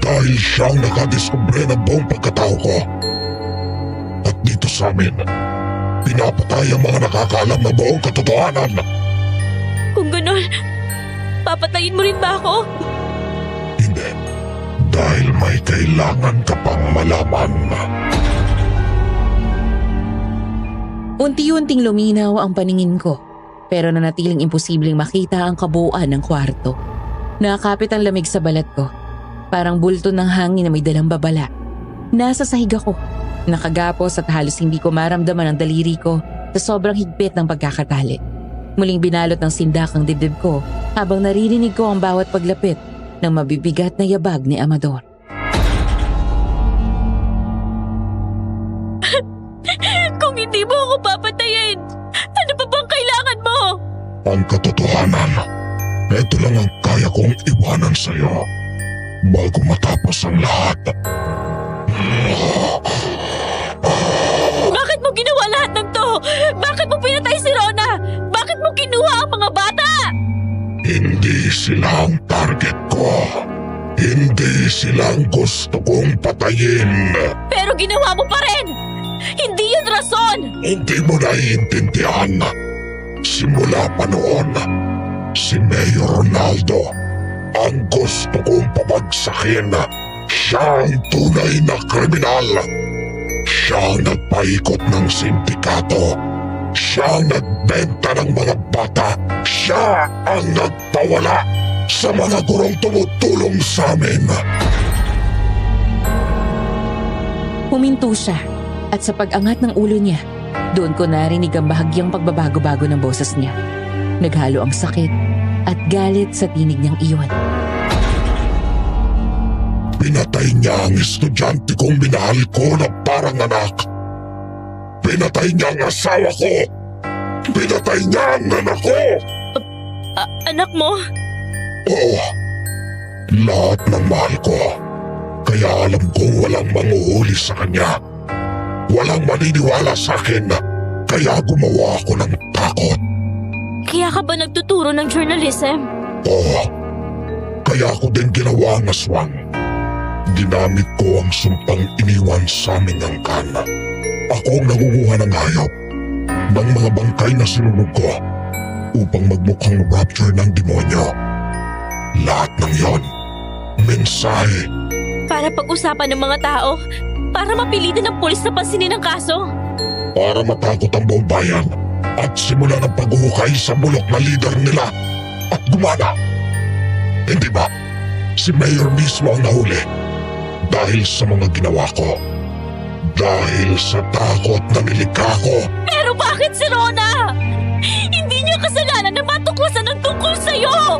Dahil siyang nakadiskubre ng buong pagkatao ko. At dito sa amin, pinapatay ang mga nakakaalam ng buong katotohanan. Kung ganun, papatayin mo rin ba ako? Hindi. Dahil may kailangan ka pang malaman. Unti-unting luminaw ang paningin ko, pero nanatiling imposibleng makita ang kabuuan ng kwarto. Nakakapit ang lamig sa balat ko, parang bulto ng hangin na may dalang babala. Nasa sahig ako, nakagapos at halos hindi ko maramdaman ang daliri ko sa sobrang higpit ng pagkakatali. Muling binalot ng sindak ang dibdib ko habang naririnig ko ang bawat paglapit ng mabibigat na yabag ni Amador. Kung hindi mo ako papatayin, ano pa bang kailangan mo? Ang katotohanan, ito lang ang kaya kong iwanan sa'yo bago matapos ang lahat. Bakit mo ginawa lahat ng to? Bakit mo pinatay si Rona? Bakit mo kinuha ang mga bata? Hindi sila ang target ko. Hindi sila ang gusto kong patayin. Pero ginawa mo pa rin! Hindi yun rason! Hindi mo naiintindihan. Simula pa noon, si Mayor Ronaldo ang gusto kong pabagsakin. Siya ang tunay na kriminal. Siya ang nagpaikot ng sindikato. Siya ang nagbenta ng mga bata. Siya ang nagpawala sa mga gurong tumutulong sa amin. Huminto siya at sa pag-angat ng ulo niya, doon ko narinig ang bahagyang pagbabago-bago ng boses niya. Naghalo ang sakit at galit sa tinig niyang iyon. Pinatay niya ang estudyante kong minahal ko na parang anak. Pinatay niya ang asawa ko. Pinatay niya ang anak ko. Anak mo? Oo. Lahat ng mahal ko. Kaya alam kong walang manguhuli sa kanya. Walang maniniwala sa akin. Kaya gumawa ako ng takot. Kaya ka ba nagtuturo ng journalism? Oo. Kaya ako din ginawa ang aswang. Ginamit ko ang sumpang iniwan sa aming angkan. Ako ang nangunguha ng hayop ng mga bangkay na sinunog ko upang magmukhang rapture ng demonyo. Lahat ng yon, mensahe. Para pag-usapan ng mga tao? Para mapilitin ng pulis na pansinin ang kaso? Para matakot ang buong bayan at simulan ang paghuhukay sa bulok na leader nila at gumana. Hindi ba? Si Mayor mismo ang nahuli dahil sa mga ginawa ko. Dahil sa takot na nilikha ko. Pero bakit si Rona? Hindi niya kasalanan na matuklasan ang tungkol sa'yo!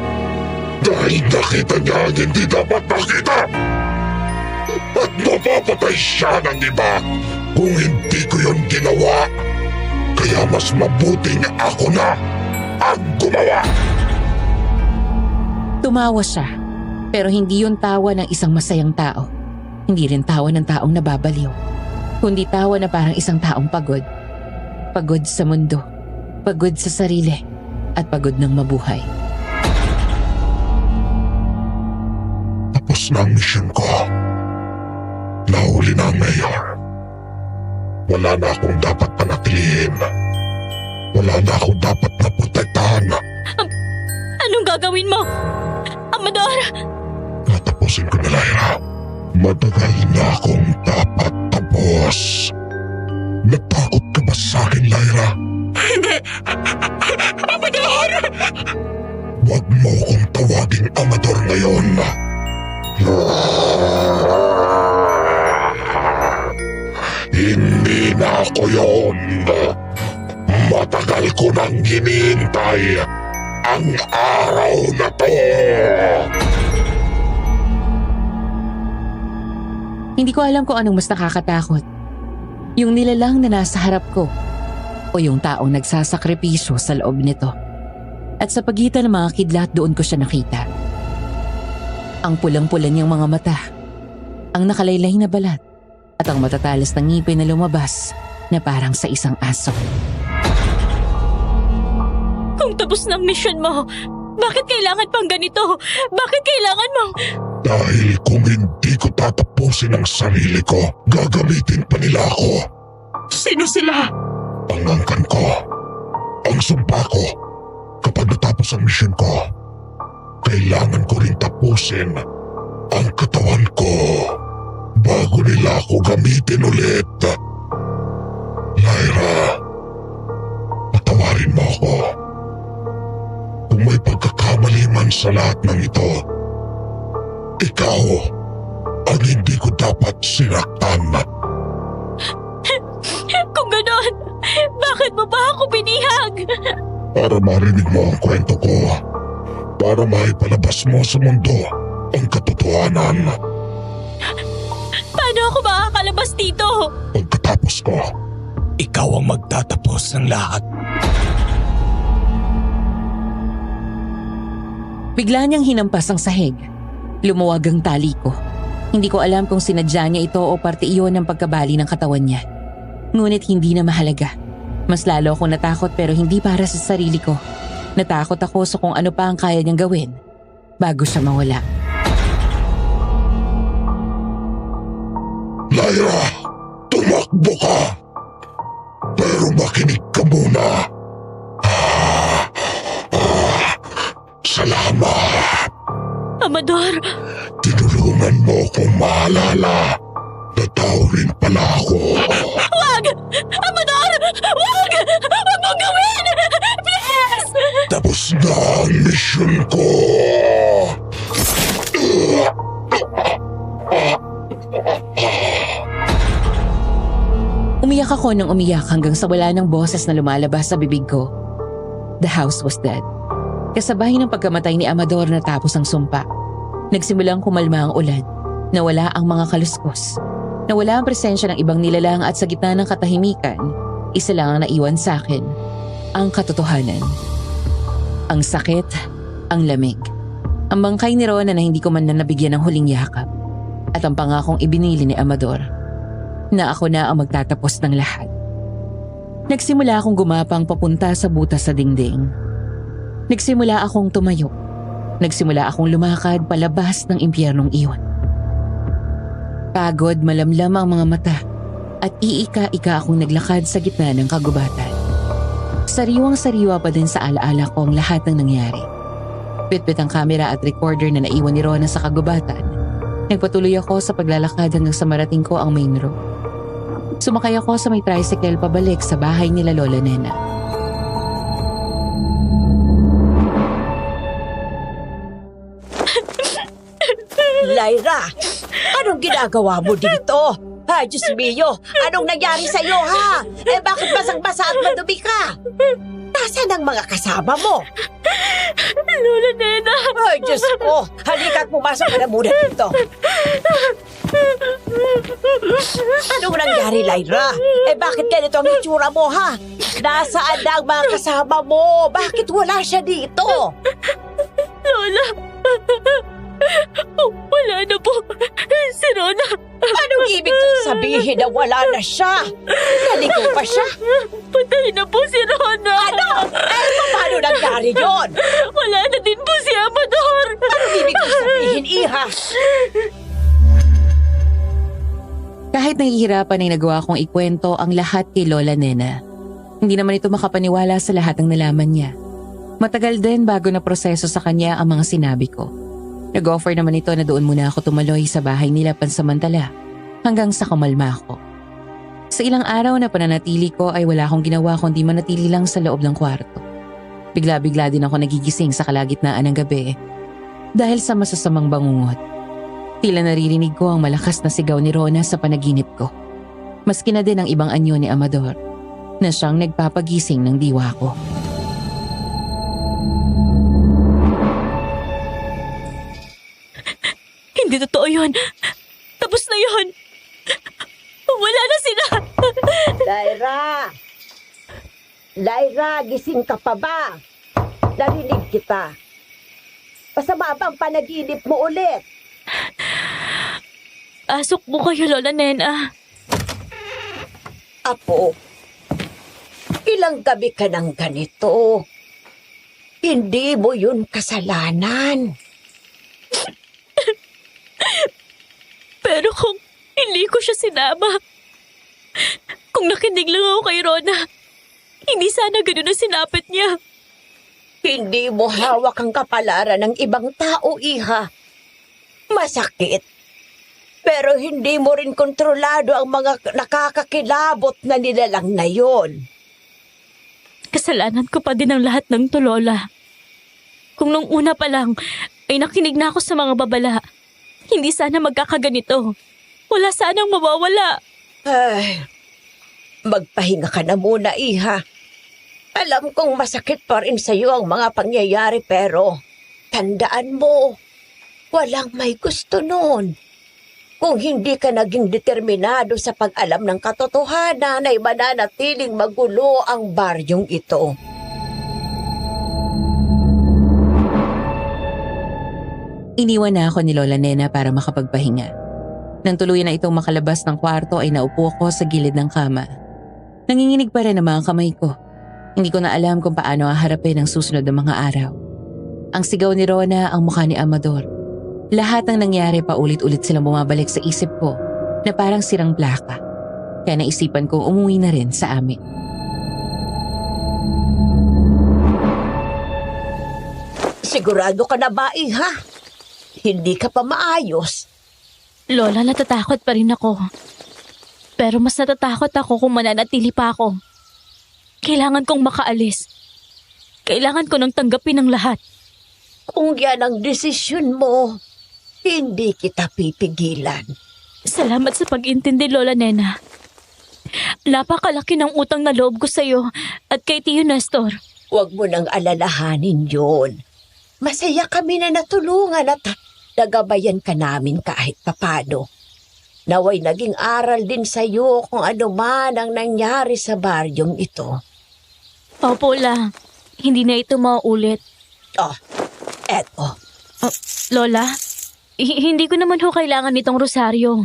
Dahil nakita niya ang hindi dapat makita! At mapapatay siya ng iba kung hindi ko yun ginawa. Kaya mas mabuting ako na ang gumawa. Tumawa siya, pero hindi yun tawa ng isang masayang tao. Hindi rin tawa ng taong nababaliw, kundi tawa na parang isang taong pagod. Pagod sa mundo, pagod sa sarili, at pagod ng mabuhay. Tapos na ang misyon ko. Nahuli na ang mayor. Wala na akong dapat panatilihin. Wala na akong dapat na protektahan. Anong gagawin mo? Amador! Tatapusin ko na, Lyra. Matagal na akong dapat tapos. Natakot ka ba sa akin, Lyra? Hindi! Amador! Huwag mo kong tawaging Amador ngayon. Hindi na ako yun. Matagal ko nang hinihintay ang araw na to! Hindi ko alam kung anong mas nakakatakot. Yung nilalang na nasa harap ko o yung taong nagsasakripisyo sa loob nito. At sa pagitan ng mga kidlat doon ko siya nakita. Ang pulang-pula niyang mga mata, ang nakalaylay na balat at ang matatalas ng ngipin na lumabas na parang sa isang aso. Kung tapos ng mission mo, bakit kailangan pang ganito? Bakit kailangan mong... Dahil kung hindi ko tatapusin ang sarili ko, gagamitin pa nila ako. Sino sila? Ang angkan ko, ang sumpa ko. Kapag natapos ang misyon ko, kailangan ko rin tapusin ang katawan ko bago nila ako gamitin ulit. Lyra, patawarin mo ako. Kung may pagkakamali man sa lahat ng ito, ikaw ang hindi ko dapat sinaktan. Kung ganon, bakit mo ba ako binihag? Para marinig mo ang kwento ko. Para maipalabas mo sa mundo ang katotohanan. Paano ako makakalabas dito? Pagkatapos ko, Ikaw ang magtatapos ng lahat. Bigla niyang hinampas ang sahig. Lumuwag ang tali ko. Hindi ko alam kung sinadya niya ito o parte iyon ng pagkabali ng katawan niya. Ngunit hindi na mahalaga. Mas lalo akong natakot pero hindi para sa sarili ko. Natakot ako sa kung ano pa ang kaya niyang gawin bago siya mawala. Lyra, tumakbo ka! Pero makinig ka muna. Salamat! Amador, Tinulungan mo kong maalala na tao rin pala ako. wag! Amador, wag! Wag mong gawin! Please! Tapos na ang misyon ko. Umiyak ako ng umiyak hanggang sa wala ng boses na lumalabas sa bibig ko. The house was dead. Kasabay ng pagkamatay ni Amador natapos ang sumpa. Nagsimulang kumalma ang ulan. Nawala ang mga kaluskos. Nawala ang presensya ng ibang nilalang at sa gitna ng katahimikan, isa lang ang naiwan sa akin. Ang katotohanan. Ang sakit, ang lamig. Ang bangkay ni Rona na hindi ko man na nabigyan ng huling yakap. At ang pangakong ibinili ni Amador na ako na ang magtatapos ng lahat. Nagsimula akong gumapang papunta sa butas sa dingding. Nagsimula akong tumayo. Nagsimula akong lumakad palabas ng impyernong iyon. Pagod, malamlam ang mga mata at iika-ika akong naglakad sa gitna ng kagubatan. Sariwang-sariwa pa din sa alaala ko ang lahat ng nangyari. Bitbit ang kamera at recorder na naiwan ni Rona sa kagubatan. Nagpatuloy ako sa paglalakad hanggang sa marating ko ang main road. Sumakay ako sa may tricycle pabalik sa bahay nila Lola Nena. Lyra, anong ginagawa mo dito? Ha, Diyos mio, anong nangyari sa'yo, ha? Bakit basang-basa at madumi ka? Nasaan ang mga kasama mo? Lola Nena! Ay, Diyos ko, halika at pumasok ka na muna dito. Anong nangyari, Lyra? Bakit ganito ang itsura mo, ha? Nasaan na ang mga kasama mo? Bakit wala siya dito? Lola! Wala na po si Rona. Anong ibig kong sabihin na wala na siya? Naligaw pa siya? Patay na po si Rona. Ano? Paano nangyari yun? Wala na din po si Amador. Anong ibig kong sabihin, Iha? Kahit nahihirapan ay nagawa kong ikwento ang lahat kay Lola Nena. Hindi naman ito makapaniwala sa lahat ng nalaman niya. Matagal din bago na proseso sa kanya ang mga sinabi ko. Nag-offer naman ito na doon muna ako tumaloy sa bahay nila pansamantala hanggang sa kumalma ako. Sa ilang araw na pananatili ko ay wala akong ginawa kundi manatili lang sa loob ng kwarto. Bigla-bigla din ako nagigising sa kalagitnaan ng gabi dahil sa masasamang bangungot. Tila naririnig ko ang malakas na sigaw ni Rona sa panaginip ko. Maski na din ang ibang anyo ni Amador na siyang nagpapagising ng diwa ko. Hindi totoo yun. Tapos na yun. Wala na sila. Lyra! Lyra, gising ka pa ba? Narinig kita. Masama bang panaginip mo ulit? Asok mo kayo, Lola Nena. Apo, ilang gabi ka ng ganito. Hindi mo yun kasalanan. Pero kung hindi ko siya sinama, kung nakinig lang ako kay Rona, hindi sana ganun ang sinapit niya. Hindi mo hawak ang kapalaran ng ibang tao, iha. Masakit. Pero hindi mo rin kontrolado ang mga nakakakilabot na nilalang na yon. Kasalanan ko pa din ang lahat ng to, Lola. Kung nung una pa lang ay nakinig na ako sa mga babala, hindi sana magkakaganito. Wala sanang mawawala. Ay, magpahinga ka na muna, iha. Alam kong masakit pa rin sa'yo ang mga pangyayari pero tandaan mo, walang may gusto nun. Kung hindi ka naging determinado sa pag-alam ng katotohanan ay mananatiling magulo ang baryong ito. Iniwan na ako ni Lola Nena para makapagpahinga. Nang tuluyan na itong makalabas ng kwarto ay naupo ako sa gilid ng kama. Nanginginig pa rin ang mga kamay ko. Hindi ko na alam kung paano haharapin ang susunod na mga araw. Ang sigaw ni Rona, ang mukha ni Amador. Lahat ng nangyari paulit-ulit silang bumabalik sa isip ko na parang sirang plaka. Kaya naisipan kong umuwi na rin sa amin. Sigurado ka na ba, iha? Hindi ka pa maayos. Lola, natatakot pa rin ako. Pero mas natatakot ako kung mananatili pa ako. Kailangan kong makaalis. Kailangan ko nang tanggapin ang lahat. Kung yan ang desisyon mo, hindi kita pipigilan. Salamat sa pag-intindi, Lola Nena. Napakalaki ng utang na loob ko sa'yo at kay Tio Nestor. Huwag mo nang alalahanin yun. Masaya kami na natulungan at nagabayan ka namin kahit papano. Naway naging aral din sa'yo kung ano man ang nangyari sa baryong ito. Opo, La. Hindi na ito mauulit. Oh, eto. Lola, hindi ko naman ho kailangan nitong rosaryo.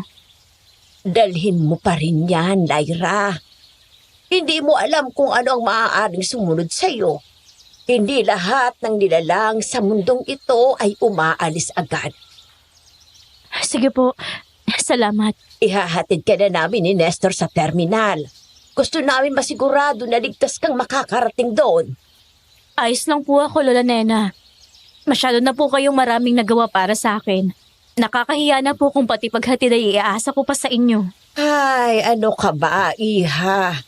Dalhin mo pa rin yan, Lyra. Hindi mo alam kung ano ang maaaring sumunod sa'yo. Hindi lahat ng nilalang sa mundong ito ay umaalis agad. Sige po, salamat. Ihahatid ka na namin ni Nestor sa terminal. Gusto namin masigurado na ligtas kang makakarating doon. Ayos lang po ako, Lola Nena. Masyado na po kayong maraming nagawa para sa akin. Nakakahiya na po kung pati paghatid ay iaasa ko pa sa inyo. Ay, ano ka ba, iha?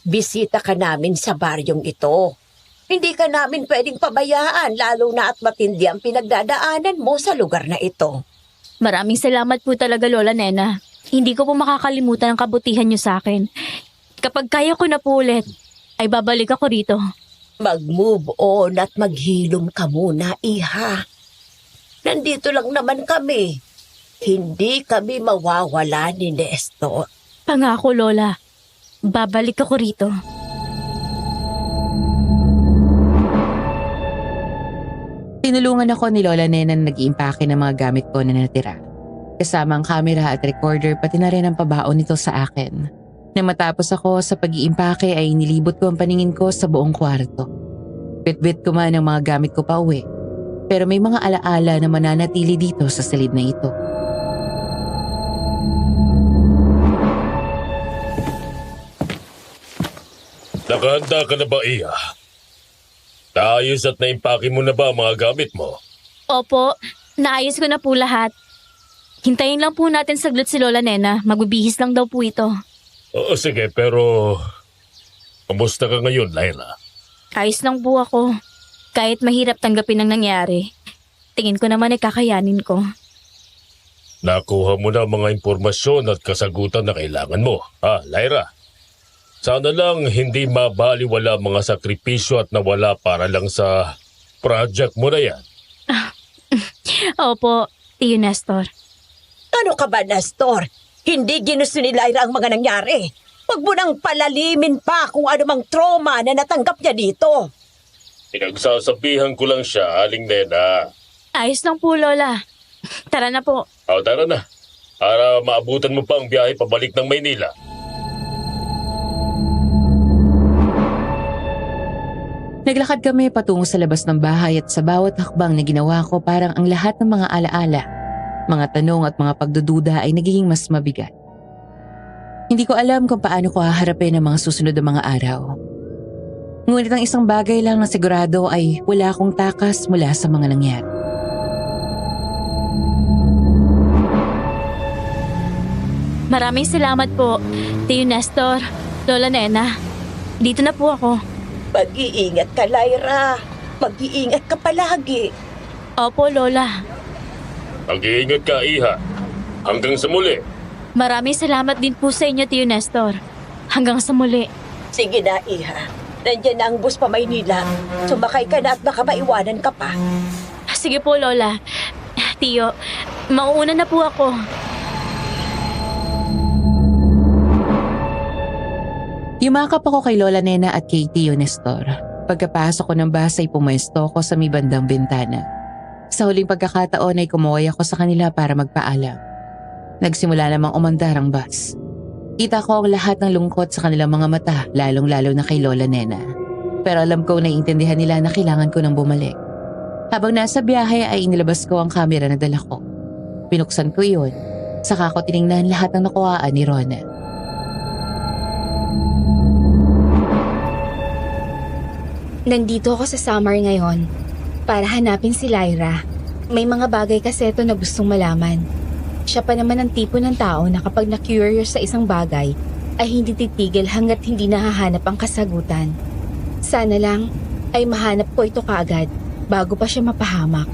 Bisita ka namin sa baryong ito. Hindi ka namin pwedeng pabayaan lalo na at matindi ang pinagdadaanan mo sa lugar na ito. Maraming salamat po talaga, Lola Nena. Hindi ko po makakalimutan ang kabutihan niyo sa akin. Kapag kaya ko na po ulit, ay babalik ako rito. Mag-move on at maghilom ka muna, iha. Nandito lang naman kami. Hindi kami mawawala ni Nestor. Pangako, Lola. Babalik ako rito. Tinulungan ako ni Lola Nena na nag-iimpake ng mga gamit ko na natira. Kasama ang camera at recorder pati na rin ang pabaon nito sa akin. Nang matapos ako sa pag-iimpake ay nilibot ko ang paningin ko sa buong kwarto. Bitbit ko man ang mga gamit ko pa uwi. Pero may mga alaala na mananatili dito sa silid na ito. Nakahanda ka na ba, Iya? Naayos at naimpake mo na ba ang mga gamit mo? Opo, naayos ko na po lahat. Hintayin lang po natin saglit si Lola Nena. Magbibihis lang daw po ito. Oo, sige, pero kamusta ka ngayon, Lyra? Ayos lang po ako. Kahit mahirap tanggapin ang nangyari, tingin ko naman ay kakayanin ko. Nakuha mo na mga impormasyon at kasagutan na kailangan mo, ha, Lyra? Sana lang hindi mabaliwala mga sakripisyo at nawala para lang sa project mo na yan. Opo, Tio Nestor. Ano ka ba, Nestor? Hindi ginusto ni Lyra ang mga nangyari. Huwag mo nang palalimin pa kung anumang trauma na natanggap niya dito. Pinagsasabihan ko lang siya, Aling Nena. Ayos lang po, Lola. Tara na po. O, tara na. Para maabutan mo pa ang biyahe pabalik ng Maynila. Naglakad kami patungo sa labas ng bahay at sa bawat hakbang na ginawa ko parang ang lahat ng mga alaala, mga tanong at mga pagdududa ay nagiging mas mabigat. Hindi ko alam kung paano ko haharapin ang mga susunod na mga araw. Ngunit ang isang bagay lang na sigurado ay wala akong takas mula sa mga nangyari. Maraming salamat po, Tio Nestor, Lola Nena. Dito na po ako. Mag-iingat ka, Lyra. Mag-iingat ka palagi. Opo, Lola. Mag-iingat ka, Iha. Hanggang sa muli. Maraming salamat din po sa inyo, Tio Nestor. Hanggang sa muli. Sige na, Iha. Nandiyan na ang bus pa Maynila. Sumakay ka na at baka maiwanan ka pa. Sige po, Lola. Tio, mauuna na po ako. Yumakap ako kay Lola Nena at kay Tio Nestor. Pagkapasok ko ng bus ay pumesto ko sa may bandang bintana. Sa huling pagkakataon ay kumuhay ako sa kanila para magpaalam. Nagsimula namang umandar ang bus. Kita ko ang lahat ng lungkot sa kanilang mga mata, lalong-lalo na kay Lola Nena. Pero alam ko naiintindihan nila na kailangan ko nang bumalik. Habang nasa biyahe ay inilabas ko ang kamera na dala ko. Pinuksan ko iyon, saka ko tiningnan lahat ng nakuhaan ni Rona. Nandito ako sa Samar ngayon para hanapin si Lyra. May mga bagay kasi ito na gustong malaman. Siya pa naman ang tipo ng tao na kapag na-curious sa isang bagay ay hindi titigil hanggat hindi nahahanap ang kasagutan. Sana lang ay mahanap ko ito kaagad bago pa siya mapahamak.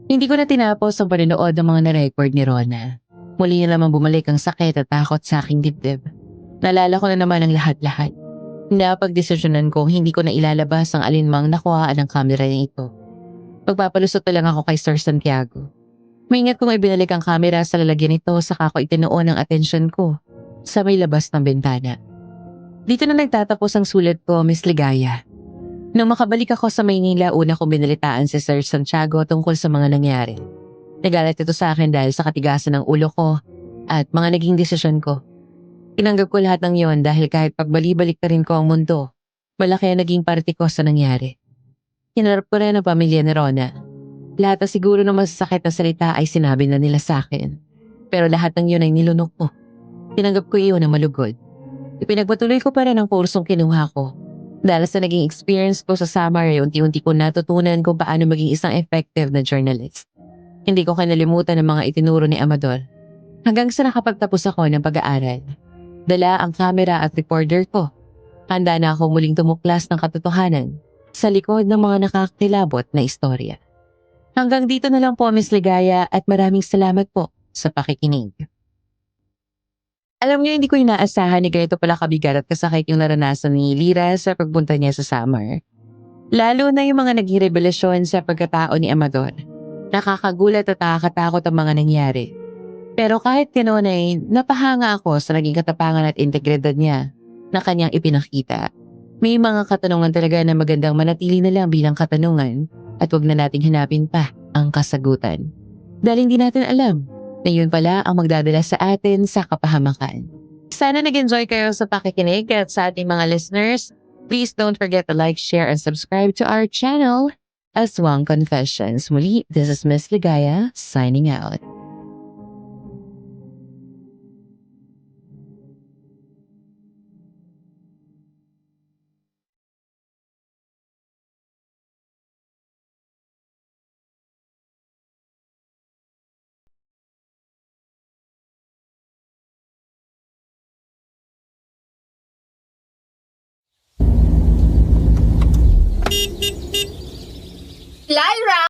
Hindi ko na tinapos ang panonood ng mga na-record ni Rona. Muli na naman bumalik ang sakit at takot sa aking dibdib. Naalala ko na naman ang lahat-lahat. Napagdesisyonan ko hindi ko na ilalabas ang alinmang nakuhaan ng kamera niya ito. Pagpapalusot na lang ako kay Sir Santiago. Maingat kong ibinalik ang kamera sa lalagyan nito saka ko itinuon ang atensyon ko sa may labas ng bintana. Dito na nagtatapos ang sulat ko, Miss Ligaya. Nung makabalik ako sa Maynila, una kong binalitaan si Sir Santiago tungkol sa mga nangyari. Nagalit ito sa akin dahil sa katigasan ng ulo ko at mga naging desisyon ko. Tinanggap ko lahat ng yon dahil kahit pagbali-balik na rin ko ang mundo, malaki ang naging parte ko sa nangyari. Hinarap ko rin ang pamilya ni Rona. Lahat na siguro ng masasakit na salita ay sinabi na nila sa akin. Pero lahat ng yun ay nilunok ko. Tinanggap ko iyon na malugod. Ipinagpatuloy ko pa rin ang kursong kinuha ko. Dahil sa naging experience ko sa Samar ay unti-unti ko natutunan kung paano maging isang effective na journalist. Hindi ko kinalimutan ang mga itinuro ni Amador. Hanggang sa nakapagtapos ako ng pag-aaral. Dala ang camera at recorder ko. Handa na ako muling tumuklas ng katotohanan sa likod ng mga nakakilabot na istorya. Hanggang dito na lang po, Miss Ligaya, at maraming salamat po sa pakikinig. Alam niyo, hindi ko inaasahan ni ganito pala kabigat at kasakit yung naranasan ni Lyra sa pagpunta niya sa Samar. Lalo na yung mga naging revelasyon sa pagkatao ni Amador. Nakakagulat at nakakatakot ang mga nangyari. Pero kahit ganoon ay napahanga ako sa naging katapangan at integridad niya na kanyang ipinakita. May mga katanungan talaga na magandang manatili na lang bilang katanungan at wag na nating hanapin pa ang kasagutan. Dahil hindi natin alam na yun pala ang magdadala sa atin sa kapahamakan. Sana nag-enjoy kayo sa pakikinig at sa ating mga listeners. Please don't forget to like, share, and subscribe to our channel. Aswang Confessions. Muli, this is Miss Ligaya signing out.